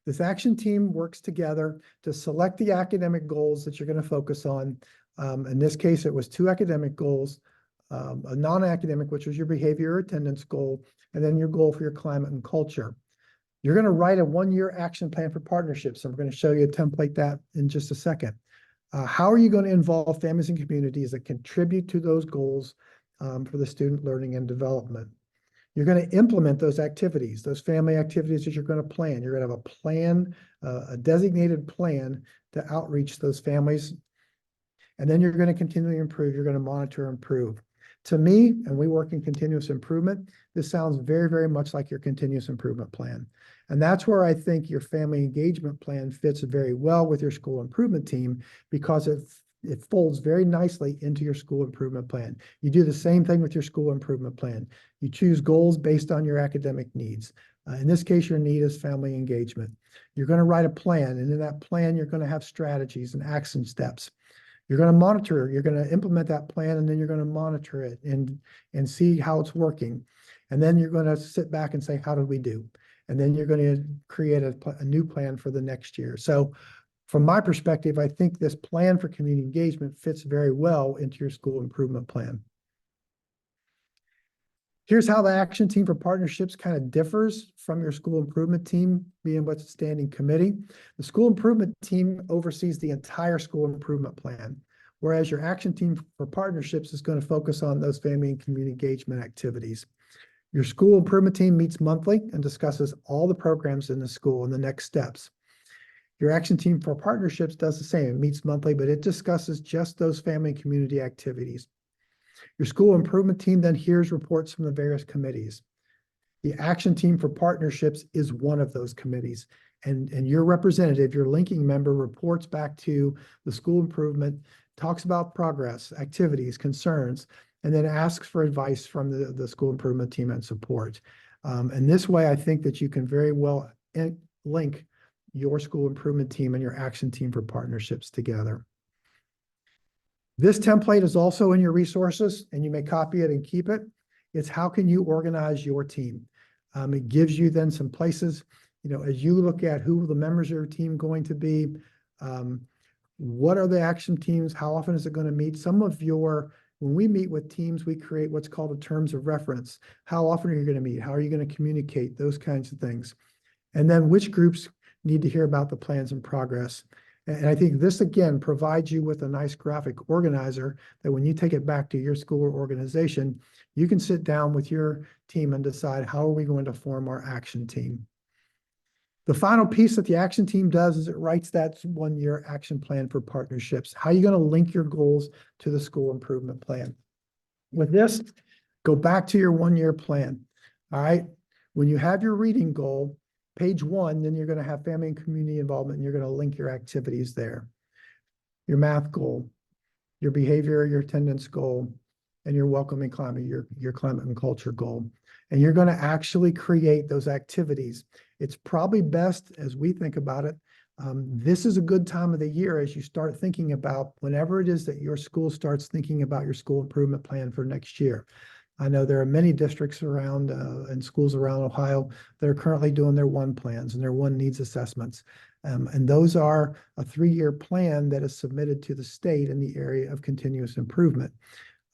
This action team works together to select the academic goals that you're going to focus on. In this case, it was 2 academic goals, a non-academic, which was your behavior or attendance goal, and then your goal for your climate and culture. You're going to write a 1-year action plan for partnerships. I'm going to show you a template that in just a second. How are you going to involve families and communities that contribute to those goals for the student learning and development? You're going to implement those activities, those family activities that you're going to plan. You're going to have a plan, a designated plan to outreach those families. And then you're going to continually improve. You're going to monitor and improve. To me, and we work in continuous improvement, this sounds very, very much like your continuous improvement plan. And that's where I think your family engagement plan fits very well with your school improvement team, because it folds very nicely into your school improvement plan. You do the same thing with your school improvement plan. You choose goals based on your academic needs. In this case, your need is family engagement. You're going to write a plan, and in that plan, you're going to have strategies and action steps. You're going to monitor, you're going to implement that plan, and then you're going to monitor it and see how it's working. And then you're going to sit back and say, how did we do? And then you're going to create a new plan for the next year. So from my perspective, I think this plan for community engagement fits very well into your school improvement plan. Here's how the action team for partnerships kind of differs from your school improvement team being what's a standing committee. The school improvement team oversees the entire school improvement plan, whereas your action team for partnerships is going to focus on those family and community engagement activities. Your school improvement team meets monthly and discusses all the programs in the school and the next steps. Your action team for partnerships does the same. It meets monthly, but it discusses just those family and community activities. Your school improvement team then hears reports from the various committees. The action team for partnerships is one of those committees, and your representative, your linking member, reports back to the school improvement, talks about progress, activities, concerns, and then asks for advice from the school improvement team and support. And this way, I think that you can very well link your school improvement team and your action team for partnerships together. This template is also in your resources, and you may copy it and keep it. It's how can you organize your team? It gives you then some places, as you look at who the members of your team going to be, what are the action teams, how often is it going to meet? When we meet with teams, we create what's called a terms of reference. How often are you going to meet? How are you going to communicate? Those kinds of things. And then which groups need to hear about the plans and progress. And I think this, again, provides you with a nice graphic organizer that when you take it back to your school or organization, you can sit down with your team and decide how are we going to form our action team. The final piece that the action team does is it writes that 1-year action plan for partnerships. How are you going to link your goals to the school improvement plan? With this, go back to your 1-year plan. All right. When you have your reading goal, page 1, then you're going to have family and community involvement, and you're going to link your activities there. Your math goal, your behavior, your attendance goal, and your welcoming climate, your climate and culture goal. And you're going to actually create those activities. It's probably best, as we think about it, this is a good time of the year as you start thinking about whenever it is that your school starts thinking about your school improvement plan for next year. I know there are many districts around and schools around Ohio that are currently doing their one plans and their one needs assessments. And those are a 3-year plan that is submitted to the state in the area of continuous improvement.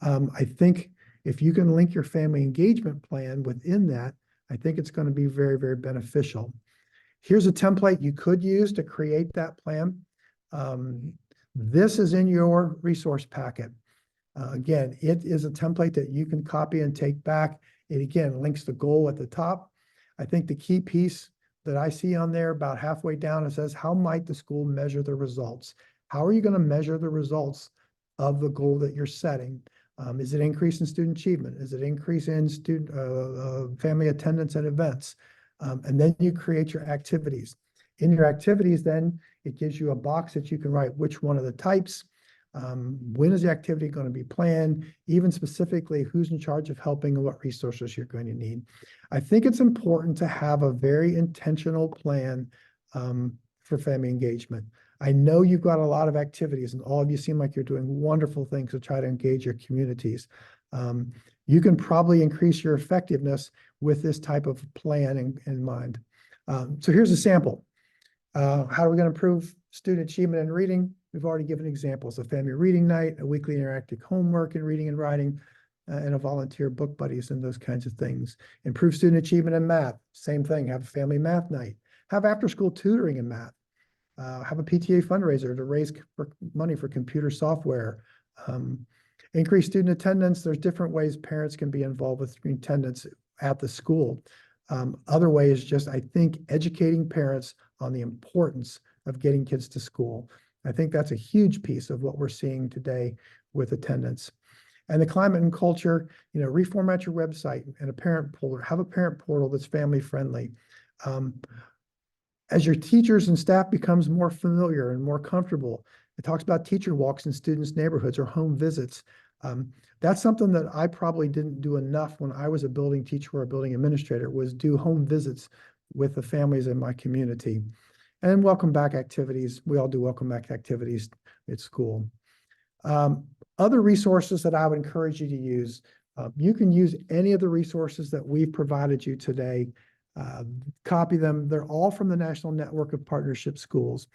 I think if you can link your family engagement plan within that, I think it's going to be very, very beneficial. Here's a template you could use to create that plan. This is in your resource packet. Again, it is a template that you can copy and take back. It again links the goal at the top. I think the key piece that I see on there about halfway down, it says, how might the school measure the results? How are you going to measure the results of the goal that you're setting? Is it increase in student achievement? Is it increase in student family attendance at events? And then you create your activities. In your activities, then it gives you a box that you can write which one of the types. When is the activity going to be planned? Even specifically, who's in charge of helping and what resources you're going to need. I think it's important to have a very intentional plan for family engagement. I know you've got a lot of activities and all of you seem like you're doing wonderful things to try to engage your communities. You can probably increase your effectiveness with this type of plan in mind. So here's a sample. How are we going to improve student achievement in reading? We've already given examples: a family reading night, a weekly interactive homework in reading and writing, and a volunteer book buddies and those kinds of things. Improve student achievement in math. Same thing. Have a family math night. Have after-school tutoring in math. Have a PTA fundraiser to raise money for computer software. Increase student attendance. There's different ways parents can be involved with attendance at the school. Other way is just, I think, educating parents on the importance of getting kids to school. I think that's a huge piece of what we're seeing today with attendance. And the climate and culture, reformat your website and a parent portal. Have a parent portal that's family friendly. As your teachers and staff becomes more familiar and more comfortable, it talks about teacher walks in students' neighborhoods or home visits. That's something that I probably didn't do enough when I was a building teacher or a building administrator, was do home visits with the families in my community. And welcome back activities. We all do welcome back activities at school. Other resources that I would encourage you to use, you can use any of the resources that we've provided you today. Copy them. They're all from the National Network of Partnership Schools.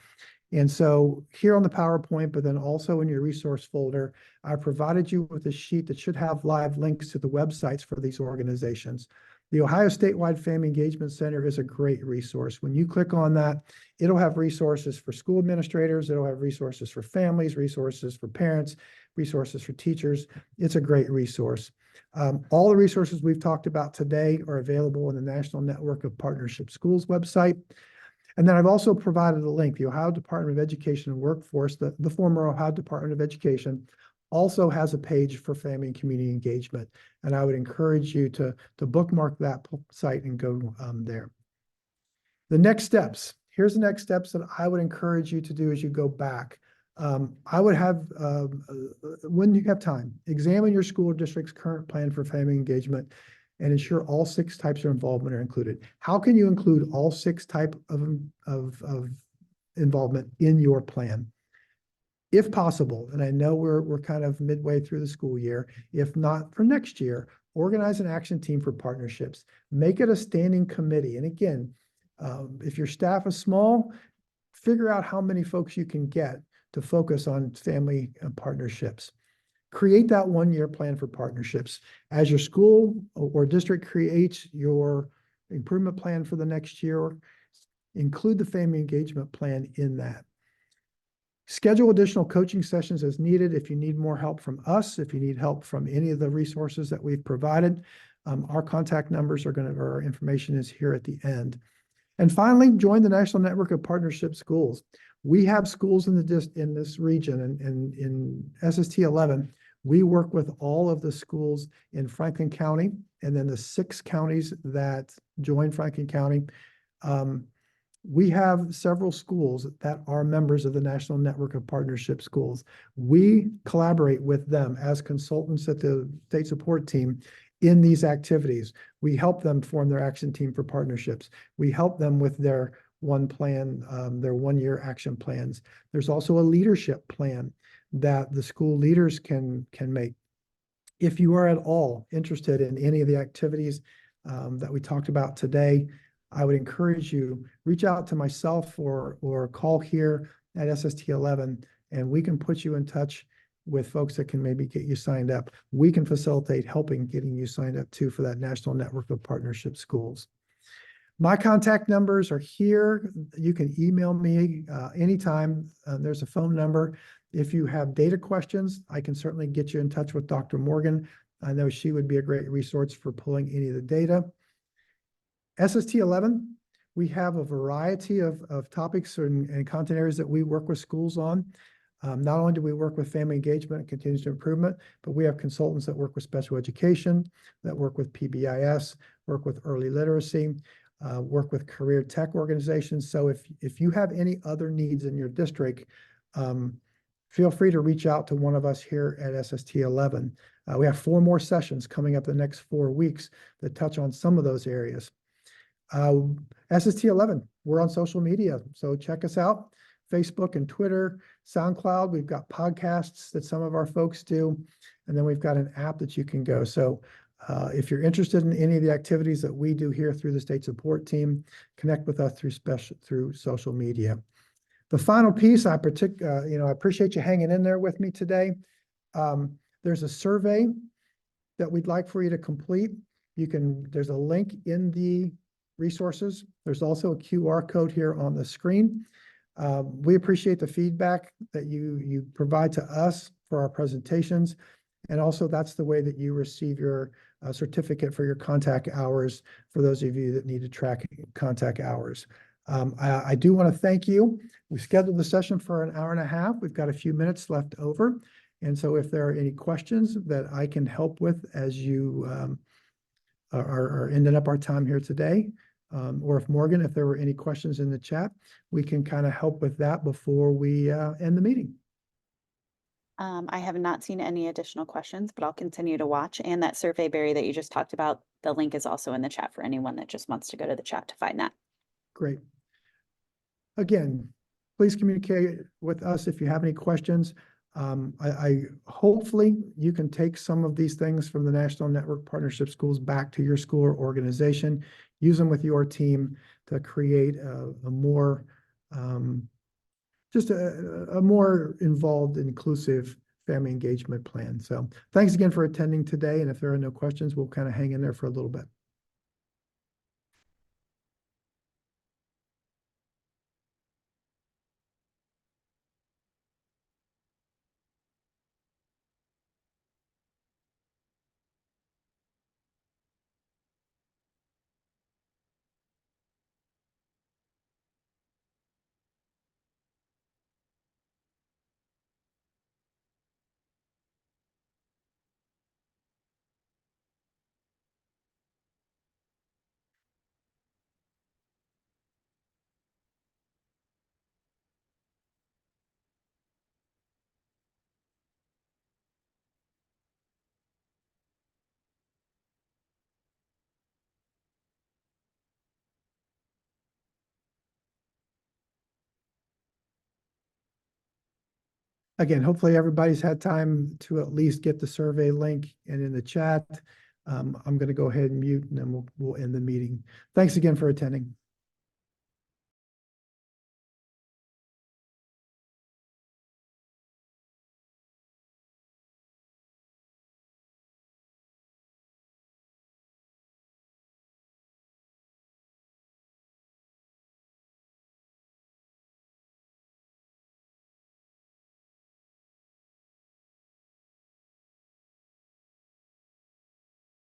And so here on the PowerPoint, but then also in your resource folder, I provided you with a sheet that should have live links to the websites for these organizations. The Ohio Statewide Family Engagement Center is a great resource. When you click on that, it'll have resources for school administrators, it'll have resources for families, resources for parents, resources for teachers. It's a great resource. All the resources we've talked about today are available in the National Network of Partnership Schools website. And then I've also provided a link. The Ohio Department of Education and Workforce, the former Ohio Department of Education, also has a page for family and community engagement. And I would encourage you to bookmark that site and go there. The next steps. Here's the next steps that I would encourage you to do as you go back. I would have, when you have time, examine your school district's current plan for family engagement and ensure all 6 types of involvement are included. How can you include all 6 types of involvement in your plan? If possible, and I know we're kind of midway through the school year, if not for next year, organize an action team for partnerships. Make it a standing committee. And again, if your staff is small, figure out how many folks you can get to focus on family partnerships. Create that 1-year plan for partnerships. As your school or district creates your improvement plan for the next year, include the family engagement plan in that. Schedule additional coaching sessions as needed. If you need more help from us, if you need help from any of the resources that we've provided, our contact numbers our information is here at the end. And finally, join the National Network of Partnership Schools. We have schools in this region, and in SST 11, we work with all of the schools in Franklin County, and then the 6 counties that join Franklin County. We have several schools that are members of the National Network of Partnership Schools. We collaborate with them as consultants at the state support team in these activities. We help them form their action team for partnerships. We help them with their one plan, their 1-year action plans. There's also a leadership plan that the school leaders can make. If you are at all interested in any of the activities that we talked about today, I would encourage you, reach out to myself or call here at SST 11, and we can put you in touch with folks that can maybe get you signed up. We can facilitate helping getting you signed up too for that National Network of Partnership Schools. My contact numbers are here. You can email me anytime. There's a phone number. If you have data questions, I can certainly get you in touch with Dr. Morgan. I know she would be a great resource for pulling any of the data. SST 11, we have a variety of topics and content areas that we work with schools on. Not only do we work with family engagement and continuous improvement, but we have consultants that work with special education, that work with PBIS, work with early literacy, work with career tech organizations. So if you have any other needs in your district, feel free to reach out to one of us here at SST 11. We have 4 more sessions coming up the next 4 weeks that touch on some of those areas. SST 11, we're on social media, so check us out. Facebook and Twitter, SoundCloud. We've got podcasts that some of our folks do, and then we've got an app that you can go. So if you're interested in any of the activities that we do here through the state support team, connect with us through social media. The final piece, I appreciate you hanging in there with me today. There's a survey that we'd like for you to complete. There's a link in the resources. There's also a QR code here on the screen. We appreciate the feedback that you provide to us for our presentations. And also that's the way that you receive your certificate for your contact hours for those of you that need to track contact hours. I do want to thank you. We scheduled the session for an hour and a half. We've got a few minutes left over. And so if there are any questions that I can help with as you are ending up our time here today, or if Morgan, if there were any questions in the chat, we can kind of help with that before we end the meeting. I have not seen any additional questions, but I'll continue to watch. And that survey, Barry, that you just talked about, the link is also in the chat for anyone that just wants to go to the chat to find that. Great. Again, please communicate with us if you have any questions. Hopefully you can take some of these things from the National Network Partnership Schools back to your school or organization, use them with your team to create a more, just a more involved, inclusive family engagement plan. So thanks again for attending today. And if there are no questions, we'll kind of hang in there for a little bit. Again, hopefully everybody's had time to at least get the survey link and in the chat. I'm going to go ahead and mute and then we'll end the meeting. Thanks again for attending.